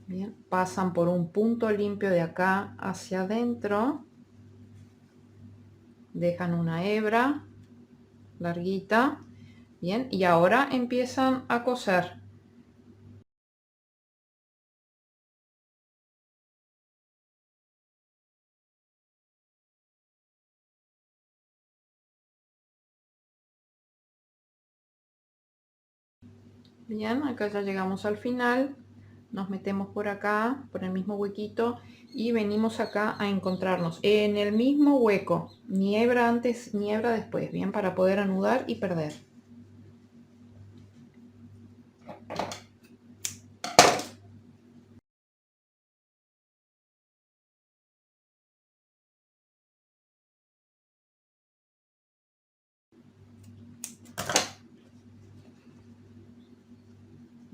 Speaker 1: Bien, pasan por un punto limpio de acá hacia adentro. Dejan una hebra larguita. Bien, y ahora empiezan a coser. Bien, acá ya llegamos al final. Nos metemos por acá, por el mismo huequito, y venimos acá a encontrarnos en el mismo hueco, ni hebra antes ni hebra después, bien, para poder anudar y perder.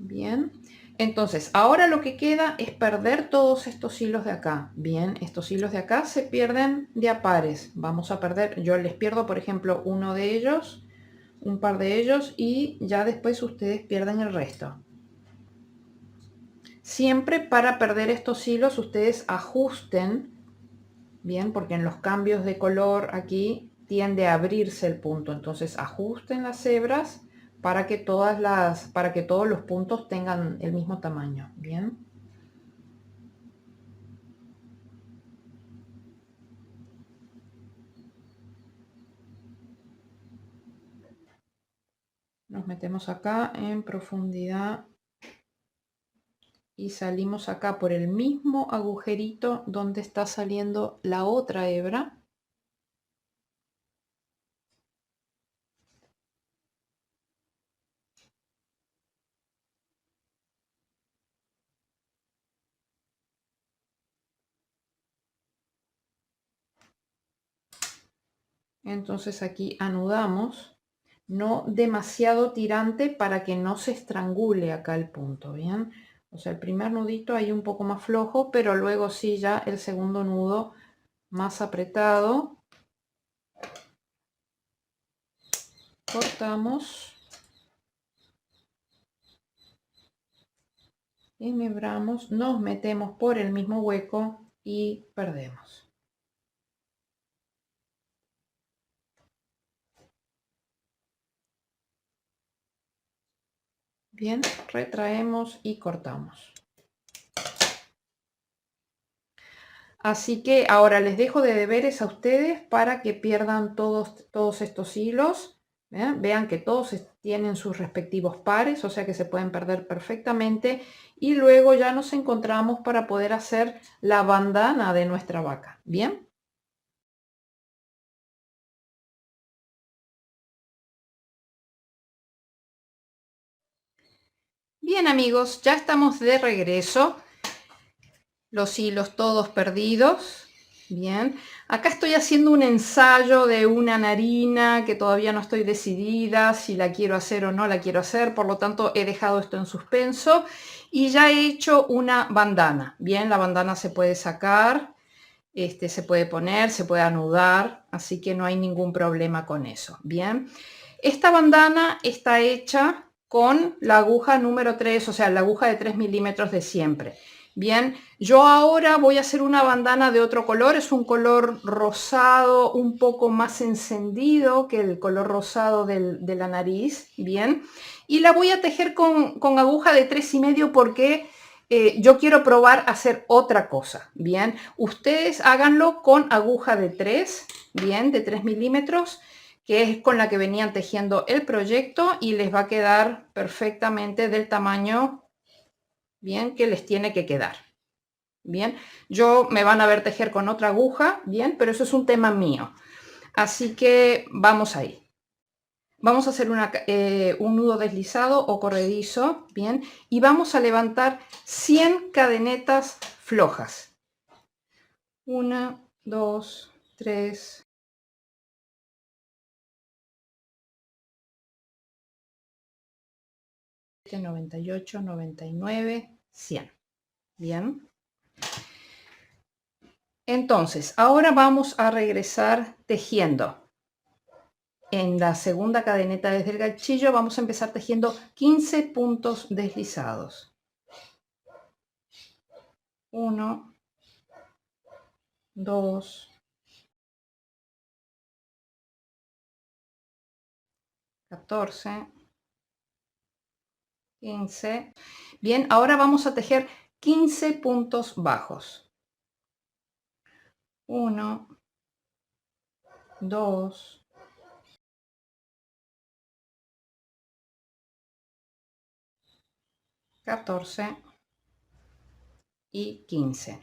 Speaker 1: Bien, entonces ahora lo que queda es perder todos estos hilos de acá. Bien, estos hilos de acá se pierden de a pares. Vamos a perder, yo les pierdo por ejemplo uno de ellos, un par de ellos, y ya después ustedes pierden el resto. Siempre para perder estos hilos ustedes ajusten, bien, porque en los cambios de color aquí tiende a abrirse el punto, entonces ajusten las hebras para que para que todos los puntos tengan el mismo tamaño, bien. Nos metemos acá en profundidad y salimos acá por el mismo agujerito donde está saliendo la otra hebra. Entonces aquí anudamos. no demasiado tirante para que no se estrangule acá el punto, ¿bien? O sea, el primer nudito ahí un poco más flojo, pero luego sí ya el segundo nudo más apretado. Cortamos. Enhebramos, nos metemos por el mismo hueco y perdemos. Bien, retraemos y cortamos. Así que ahora les dejo de deberes a ustedes para que pierdan todos estos hilos. Vean que todos tienen sus respectivos pares, o sea que se pueden perder perfectamente. Y luego ya nos encontramos para poder hacer la bandana de nuestra vaca. Bien. Bien amigos, ya estamos de regreso. Los hilos todos perdidos. Bien, acá estoy haciendo un ensayo de una narina que todavía no estoy decidida si la quiero hacer o no la quiero hacer, por lo tanto he dejado esto en suspenso y ya he hecho una bandana. Bien, la bandana se puede sacar, se puede poner, se puede anudar, así que no hay ningún problema con eso. Bien, esta bandana está hecha con la aguja número 3, o sea, la aguja de 3 milímetros de siempre. Bien, yo ahora voy a hacer una bandana de otro color, es un color rosado un poco más encendido que el color rosado de la nariz, bien, y la voy a tejer con aguja de 3,5 porque yo quiero probar a hacer otra cosa, bien, ustedes háganlo con aguja de 3, bien, de 3 milímetros, que es con la que venían tejiendo el proyecto y les va a quedar perfectamente del tamaño bien que les tiene que quedar. Bien, yo me van a ver tejer con otra aguja, bien, pero eso es un tema mío. Así que vamos ahí. Vamos a hacer un nudo deslizado o corredizo, bien, y vamos a levantar 100 cadenetas flojas. 1, 2, 3, 98, 99, 100. Bien. Entonces, ahora vamos a regresar tejiendo. En la segunda cadeneta desde el ganchillo vamos a empezar tejiendo 15 puntos deslizados. 1, 2, 14, 15. Bien, ahora vamos a tejer 15 puntos bajos. 1, 2, 14 y 15.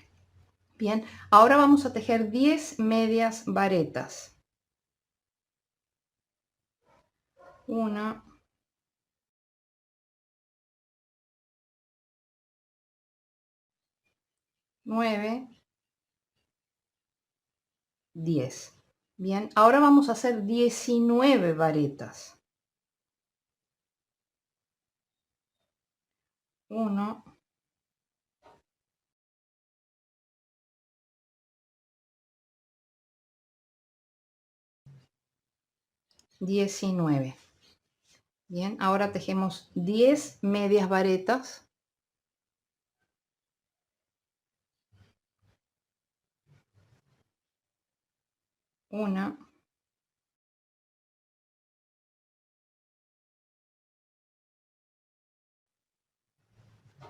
Speaker 1: Bien, ahora vamos a tejer 10 medias varetas. 1, 9, 10. Bien, ahora vamos a hacer 19 varetas. 1, 19. Bien, ahora tejemos 10 medias varetas. 1,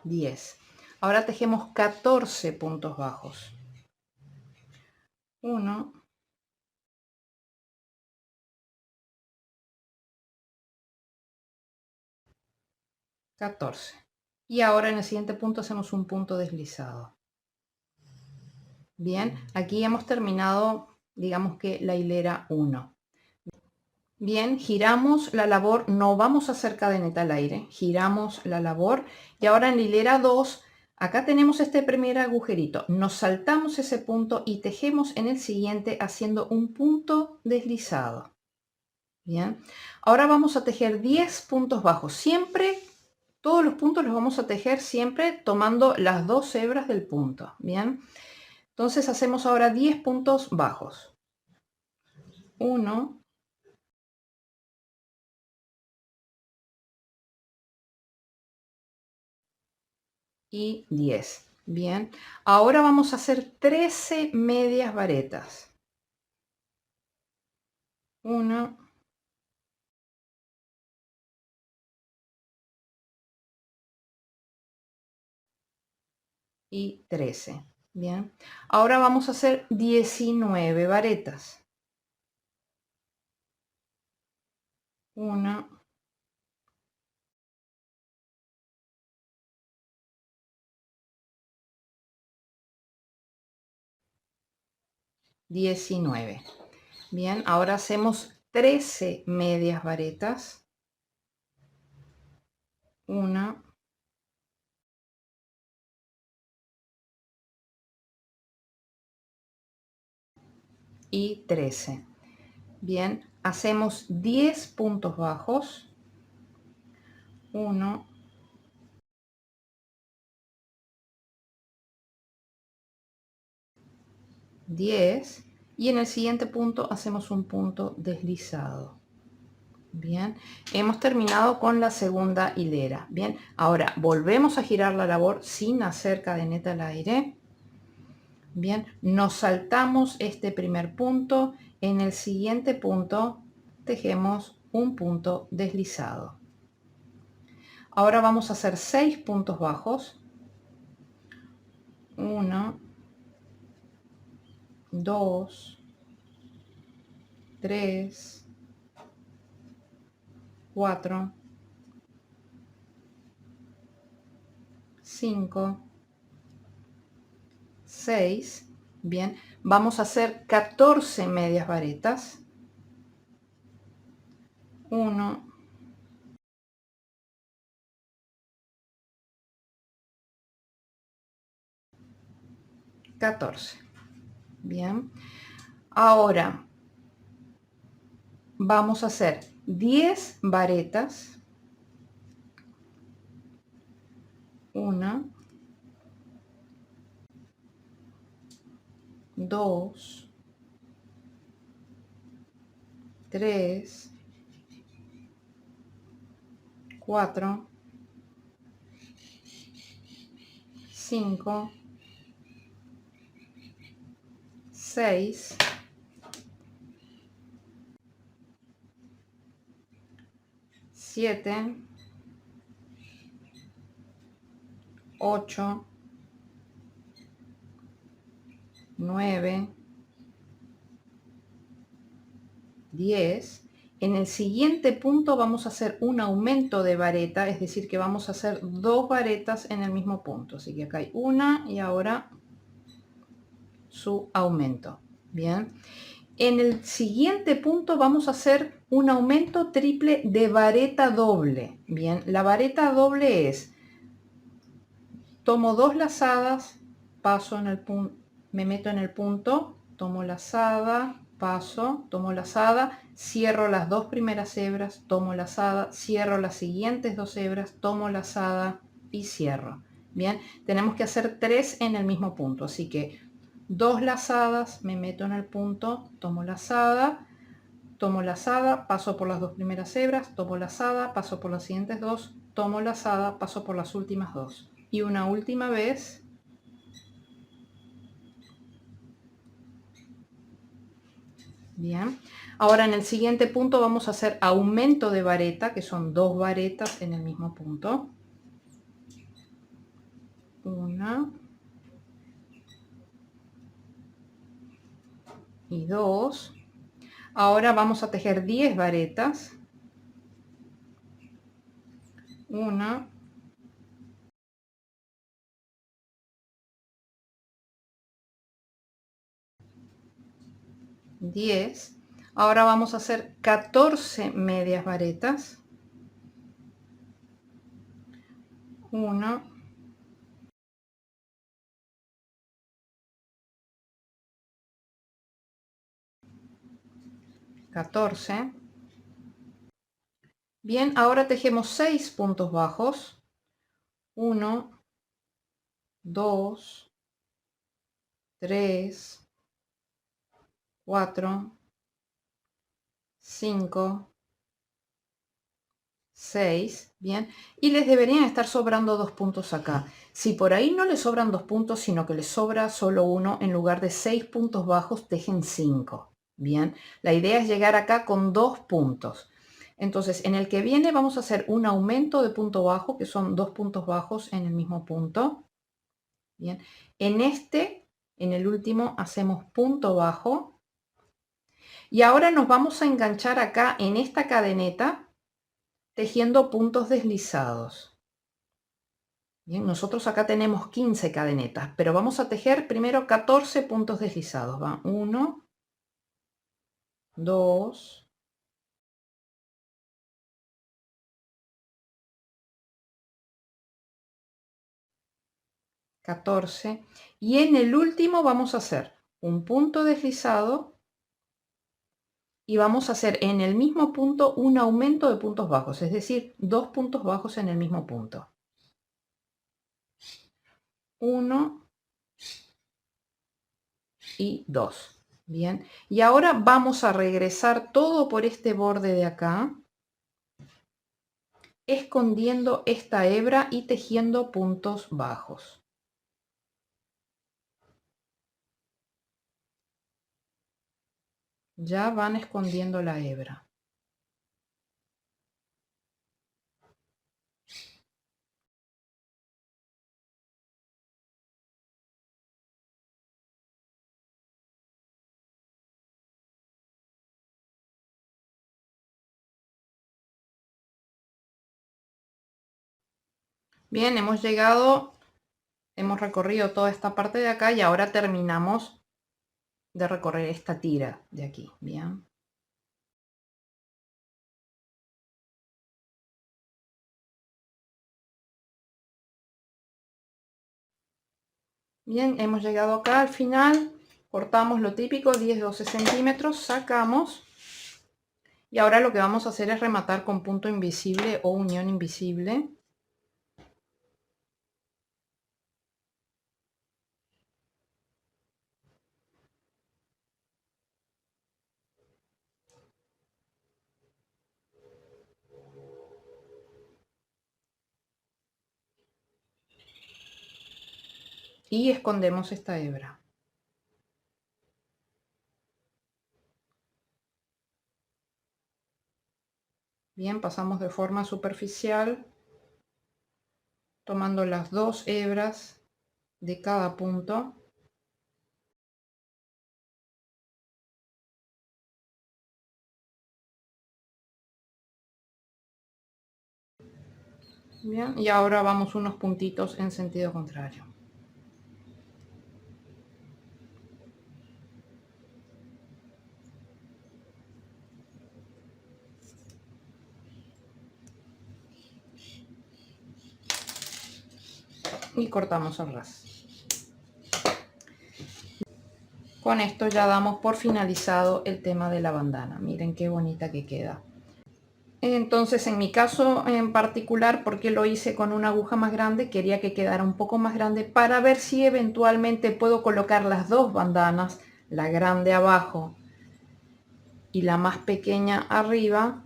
Speaker 1: 10. Ahora tejemos 14 puntos bajos. 1, 14. Y ahora en el siguiente punto hacemos un punto deslizado. Bien, aquí hemos terminado, digamos que la hilera 1. Bien, giramos la labor, no vamos a hacer cadeneta al aire, giramos la labor y ahora en la hilera 2, acá tenemos este primer agujerito, nos saltamos ese punto y tejemos en el siguiente haciendo un punto deslizado. Bien, ahora vamos a tejer 10 puntos bajos. Siempre, todos los puntos los vamos a tejer siempre tomando las 2 hebras del punto. Bien, entonces hacemos ahora 10 puntos bajos. 1, y 10. Bien, ahora vamos a hacer 13 medias varetas. 1 y 13. Bien, ahora vamos a hacer 19 varetas. 1, 19. Bien, ahora hacemos 13 medias varetas. 1 y 13. Bien, hacemos 10 puntos bajos. 1, 10 y en el siguiente punto hacemos un punto deslizado. Bien, hemos terminado con la segunda hilera. Bien, ahora volvemos a girar la labor sin hacer cadeneta al aire. Bien, nos saltamos este primer punto. En el siguiente punto tejemos un punto deslizado. Ahora vamos a hacer 6 puntos bajos. 1, 2, 3, 4, 5, 6. Bien, vamos a hacer 14 medias varetas. 1, 14. Bien, ahora vamos a hacer 10 varetas. 1, 2, 3, 4, 5, 6, 7, 8, 9, 10. En el siguiente punto vamos a hacer un aumento de vareta, es decir, que vamos a hacer 2 varetas en el mismo punto. Así que acá hay una y ahora su aumento. Bien. En el siguiente punto vamos a hacer un aumento triple de vareta doble. Bien, la vareta doble es, tomo 2 lazadas, paso en el punto, me meto en el punto, tomo lazada, paso, tomo lazada, cierro las 2 primeras hebras, tomo lazada, cierro las siguientes 2 hebras, tomo lazada y cierro. Bien, tenemos que hacer 3 en el mismo punto, así que 2 lazadas, me meto en el punto, tomo lazada, paso por las 2 primeras hebras, tomo lazada, paso por las siguientes 2, tomo lazada, paso por las últimas 2 y una última vez. Bien, ahora en el siguiente punto vamos a hacer aumento de vareta, que son 2 varetas en el mismo punto. 1 y 2. Ahora vamos a tejer 10 varetas. 1, 10. Ahora vamos a hacer 14 medias varetas. 1, 14. Bien, ahora tejemos 6 puntos bajos. 1, 2, 3, 4, 5, 6, bien, y les deberían estar sobrando 2 puntos acá. Si por ahí no les sobran 2 puntos, sino que les sobra solo uno, en lugar de 6 puntos bajos, tejen 5, bien. La idea es llegar acá con 2 puntos. Entonces, en el que viene vamos a hacer un aumento de punto bajo, que son 2 puntos bajos en el mismo punto, bien. En este, en el último, hacemos punto bajo. Y ahora nos vamos a enganchar acá en esta cadeneta, tejiendo puntos deslizados. Bien, nosotros acá tenemos 15 cadenetas, pero vamos a tejer primero 14 puntos deslizados. Va 1, 2, 14. Y en el último vamos a hacer un punto deslizado y vamos a hacer en el mismo punto un aumento de puntos bajos, es decir, 2 puntos bajos en el mismo punto. 1 y 2. Bien, y ahora vamos a regresar todo por este borde de acá, escondiendo esta hebra y tejiendo puntos bajos. Ya van escondiendo la hebra. Bien, hemos recorrido toda esta parte de acá y ahora terminamos de recorrer esta tira de aquí. Bien. Bien, hemos llegado acá al final, cortamos lo típico, 10-12 centímetros, sacamos y ahora lo que vamos a hacer es rematar con punto invisible o unión invisible. Y escondemos esta hebra. Bien, pasamos de forma superficial, tomando las 2 hebras de cada punto. Bien, y ahora vamos unos puntitos en sentido contrario. Y cortamos el ras. Con esto ya damos por finalizado el tema de la bandana. Miren qué bonita que queda. Entonces, en mi caso en particular, porque lo hice con una aguja más grande, quería que quedara un poco más grande para ver si eventualmente puedo colocar las dos bandanas, la grande abajo y la más pequeña arriba.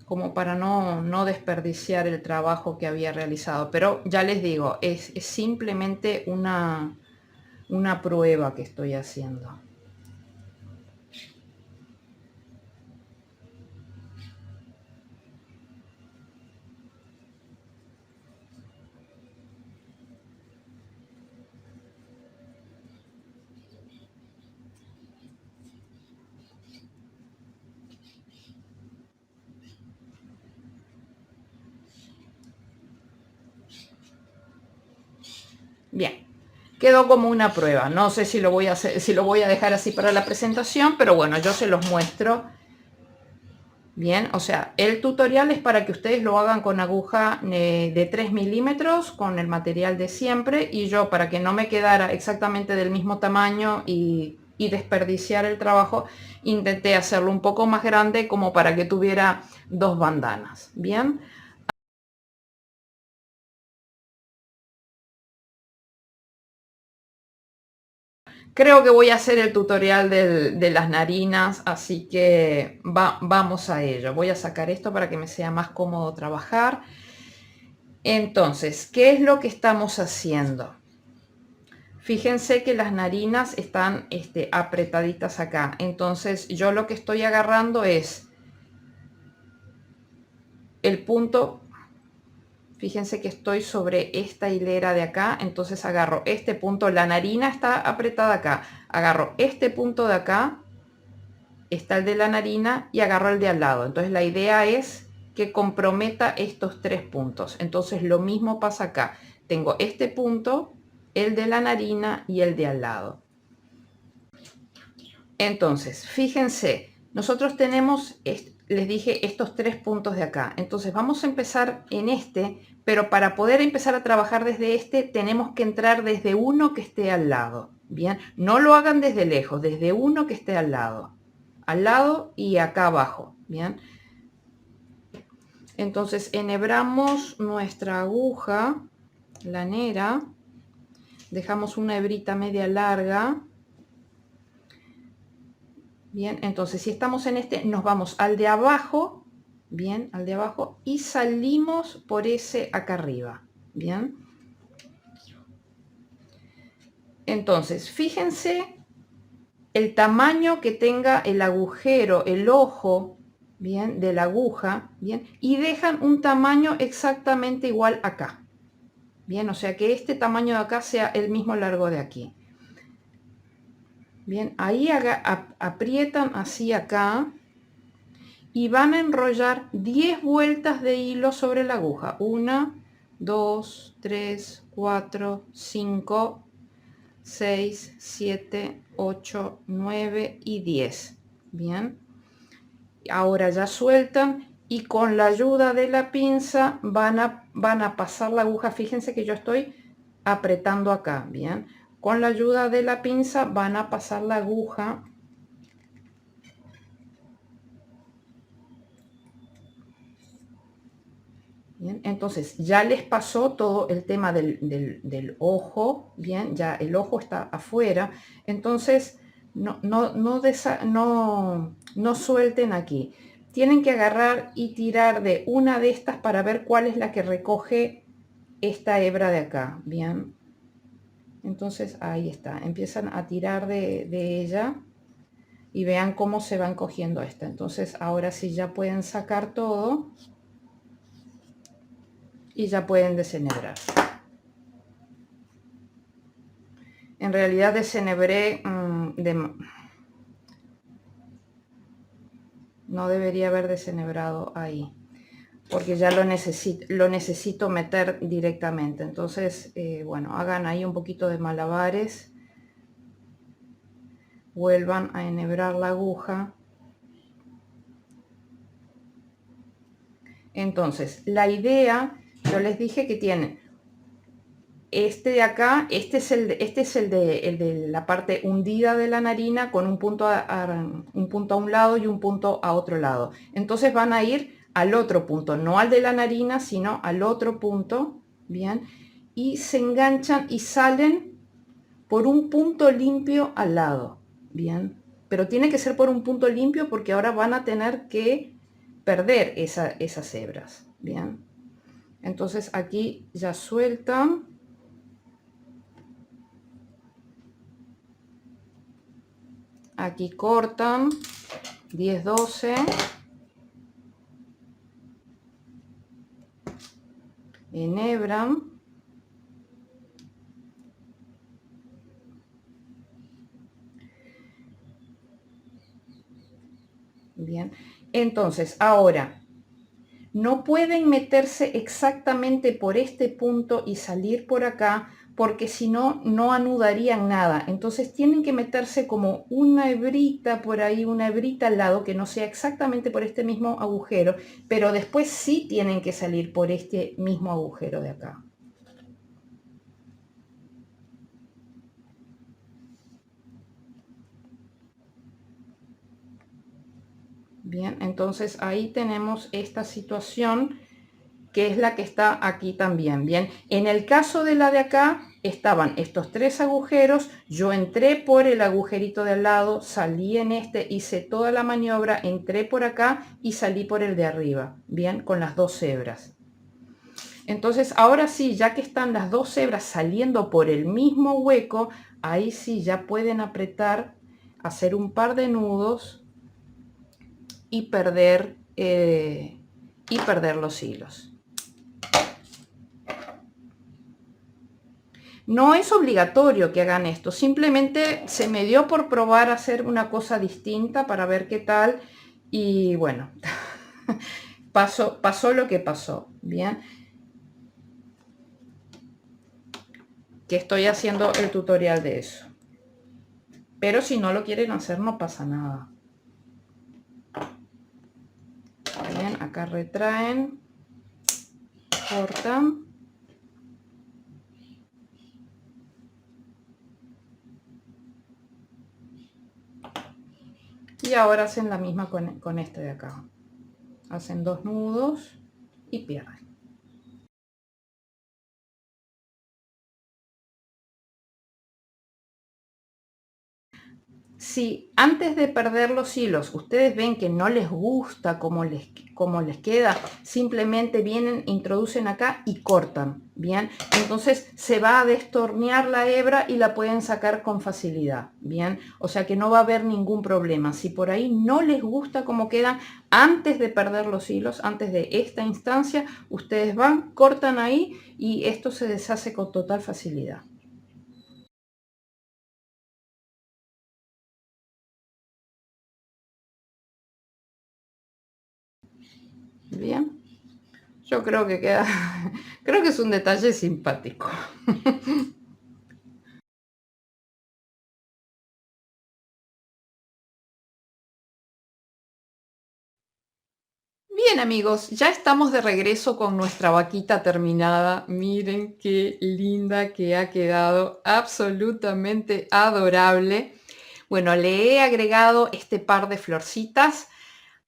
Speaker 1: Como para no desperdiciar el trabajo que había realizado. Pero ya les digo, es simplemente una prueba que estoy haciendo. Bien, quedó como una prueba. No sé si lo voy a hacer, si lo voy a dejar así para la presentación, pero bueno, yo se los muestro. Bien, o sea, el tutorial es para que ustedes lo hagan con aguja de 3 milímetros, con el material de siempre, y yo, para que no me quedara exactamente del mismo tamaño y desperdiciar el trabajo, intenté hacerlo un poco más grande como para que tuviera 2 bandanas. Bien. Creo que voy a hacer el tutorial de las narinas, así que vamos a ello. Voy a sacar esto para que me sea más cómodo trabajar. Entonces, ¿qué es lo que estamos haciendo? Fíjense que las narinas están apretaditas acá. Entonces, yo lo que estoy agarrando es el punto. Fíjense que estoy sobre esta hilera de acá, entonces agarro este punto, la narina está apretada acá, agarro este punto de acá, está el de la narina y agarro el de al lado. Entonces la idea es que comprometa estos 3 puntos. Entonces lo mismo pasa acá. Tengo este punto, el de la narina y el de al lado. Entonces, fíjense, nosotros tenemos, les dije, estos 3 puntos de acá. Entonces vamos a empezar en este, pero para poder empezar a trabajar desde este, tenemos que entrar desde uno que esté al lado. Bien, no lo hagan desde lejos, desde uno que esté al lado y acá abajo. Bien, entonces enhebramos nuestra aguja lanera, dejamos una hebrita media larga. Bien, entonces si estamos en este, nos vamos al de abajo, bien, al de abajo, y salimos por ese acá arriba, bien. Entonces, fíjense el tamaño que tenga el agujero, el ojo, bien, de la aguja, bien, y dejan un tamaño exactamente igual acá, bien, o sea que este tamaño de acá sea el mismo largo de aquí. Bien, ahí aprietan así acá y van a enrollar 10 vueltas de hilo sobre la aguja. 1, 2, 3, 4, 5, 6, 7, 8, 9 y 10. Bien, ahora ya sueltan y con la ayuda de la pinza van a pasar la aguja. Fíjense que yo estoy apretando acá, bien. Con la ayuda de la pinza van a pasar la aguja. Bien, entonces ya les pasó todo el tema del ojo, bien, ya el ojo está afuera, entonces no suelten aquí. Tienen que agarrar y tirar de una de estas para ver cuál es la que recoge esta hebra de acá, bien. Entonces ahí está, empiezan a tirar de ella y vean cómo se van cogiendo esta. Entonces ahora sí ya pueden sacar todo y ya pueden desenhebrar. En realidad desenhebré no debería haber desenhebrado ahí, porque ya lo necesito meter directamente. Entonces, bueno, hagan ahí un poquito de malabares, vuelvan a enhebrar la aguja. Entonces, la idea, yo les dije que tienen este de acá, este es el de la parte hundida de la narina con un punto a un lado y un punto a otro lado. Entonces van a ir al otro punto, no al de la narina, sino al otro punto, bien, y se enganchan y salen por un punto limpio al lado, bien, pero tiene que ser por un punto limpio porque ahora van a tener que perder esas hebras, bien. Entonces aquí ya sueltan. Aquí cortan 10, 12, enhebran, bien. Entonces ahora no pueden meterse exactamente por este punto y salir por acá porque si no, no anudarían nada. Entonces tienen que meterse como una hebrita por ahí, una hebrita al lado, que no sea exactamente por este mismo agujero, pero después sí tienen que salir por este mismo agujero de acá. Bien, entonces ahí tenemos esta situación que es la que está aquí también. Bien, en el caso de la de acá estaban estos tres agujeros, yo entré por el agujerito de al lado, salí en este, hice toda la maniobra, entré por acá y salí por el de arriba, bien, con las dos hebras. Entonces ahora sí, ya que están las dos hebras saliendo por el mismo hueco, ahí sí ya pueden apretar, hacer un par de nudos y perder los hilos. No es obligatorio que hagan esto, simplemente se me dio por probar a hacer una cosa distinta para ver qué tal y bueno, pasó lo que pasó, bien, que estoy haciendo el tutorial de eso. Pero si no lo quieren hacer no pasa nada. Bien, acá retraen, cortan. Y ahora hacen la misma con este de acá. Hacen dos nudos y pierden. Si antes de perder los hilos ustedes ven que no les gusta cómo les queda, simplemente vienen, introducen acá y cortan, bien. Entonces se va a destornear la hebra y la pueden sacar con facilidad, bien. O sea que no va a haber ningún problema. Si por ahí no les gusta cómo quedan, antes de perder los hilos, antes de esta instancia, ustedes van, cortan ahí y esto se deshace con total facilidad. Bien. Yo creo que queda, creo que es un detalle simpático. Bien amigos, ya estamos de regreso con nuestra vaquita terminada. Miren qué linda que ha quedado, absolutamente adorable. Bueno, le he agregado este par de florcitas.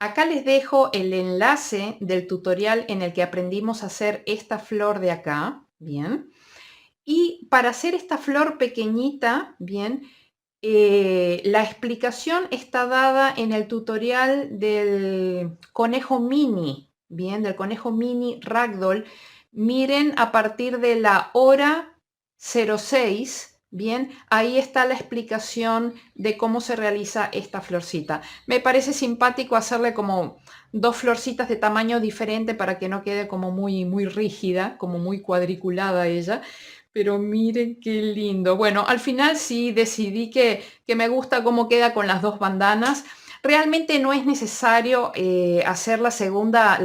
Speaker 1: Acá les dejo el enlace del tutorial en el que aprendimos a hacer esta flor de acá, bien. Y para hacer esta flor pequeñita, bien, la explicación está dada en el tutorial del conejo mini, bien, del conejo mini Ragdoll. Miren a partir de la hora 06, bien, ahí está la explicación de cómo se realiza esta florcita. Me parece simpático hacerle como dos florcitas de tamaño diferente para que no quede como muy rígida, como muy cuadriculada ella. Pero miren qué lindo. Bueno, al final sí decidí que me gusta cómo queda con las dos bandanas. Realmente no es necesario hacer la segunda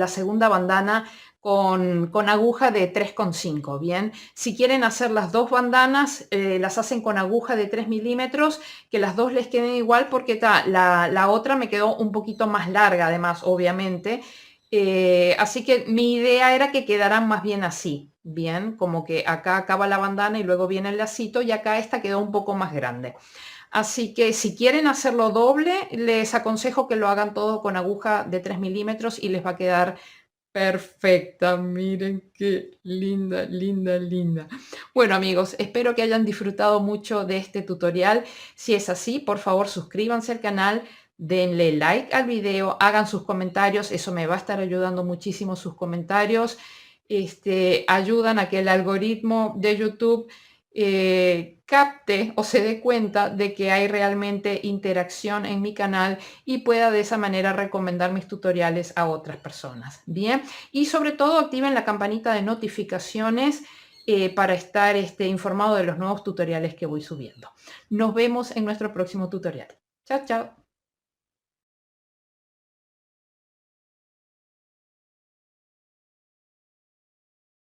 Speaker 1: bandana con aguja de 3,5, ¿bien? Si quieren hacer las dos bandanas, las hacen con aguja de 3 milímetros, que las dos les queden igual porque la otra me quedó un poquito más larga, además, obviamente. Así que mi idea era que quedaran más bien así, bien, como que acá acaba la bandana y luego viene el lacito y acá esta quedó un poco más grande. Así que si quieren hacerlo doble, les aconsejo que lo hagan todo con aguja de 3 milímetros y les va a quedar perfecta. Miren qué linda, linda, linda. Bueno amigos, espero que hayan disfrutado mucho de este tutorial. Si es así, por favor suscríbanse al canal, denle like al video, hagan sus comentarios, eso me va a estar ayudando muchísimo sus comentarios. Ayudan a que el algoritmo de YouTube capte o se dé cuenta de que hay realmente interacción en mi canal y pueda de esa manera recomendar mis tutoriales a otras personas. Bien, y sobre todo activen la campanita de notificaciones para estar informado de los nuevos tutoriales que voy subiendo. Nos vemos en nuestro próximo tutorial. Chao, chao.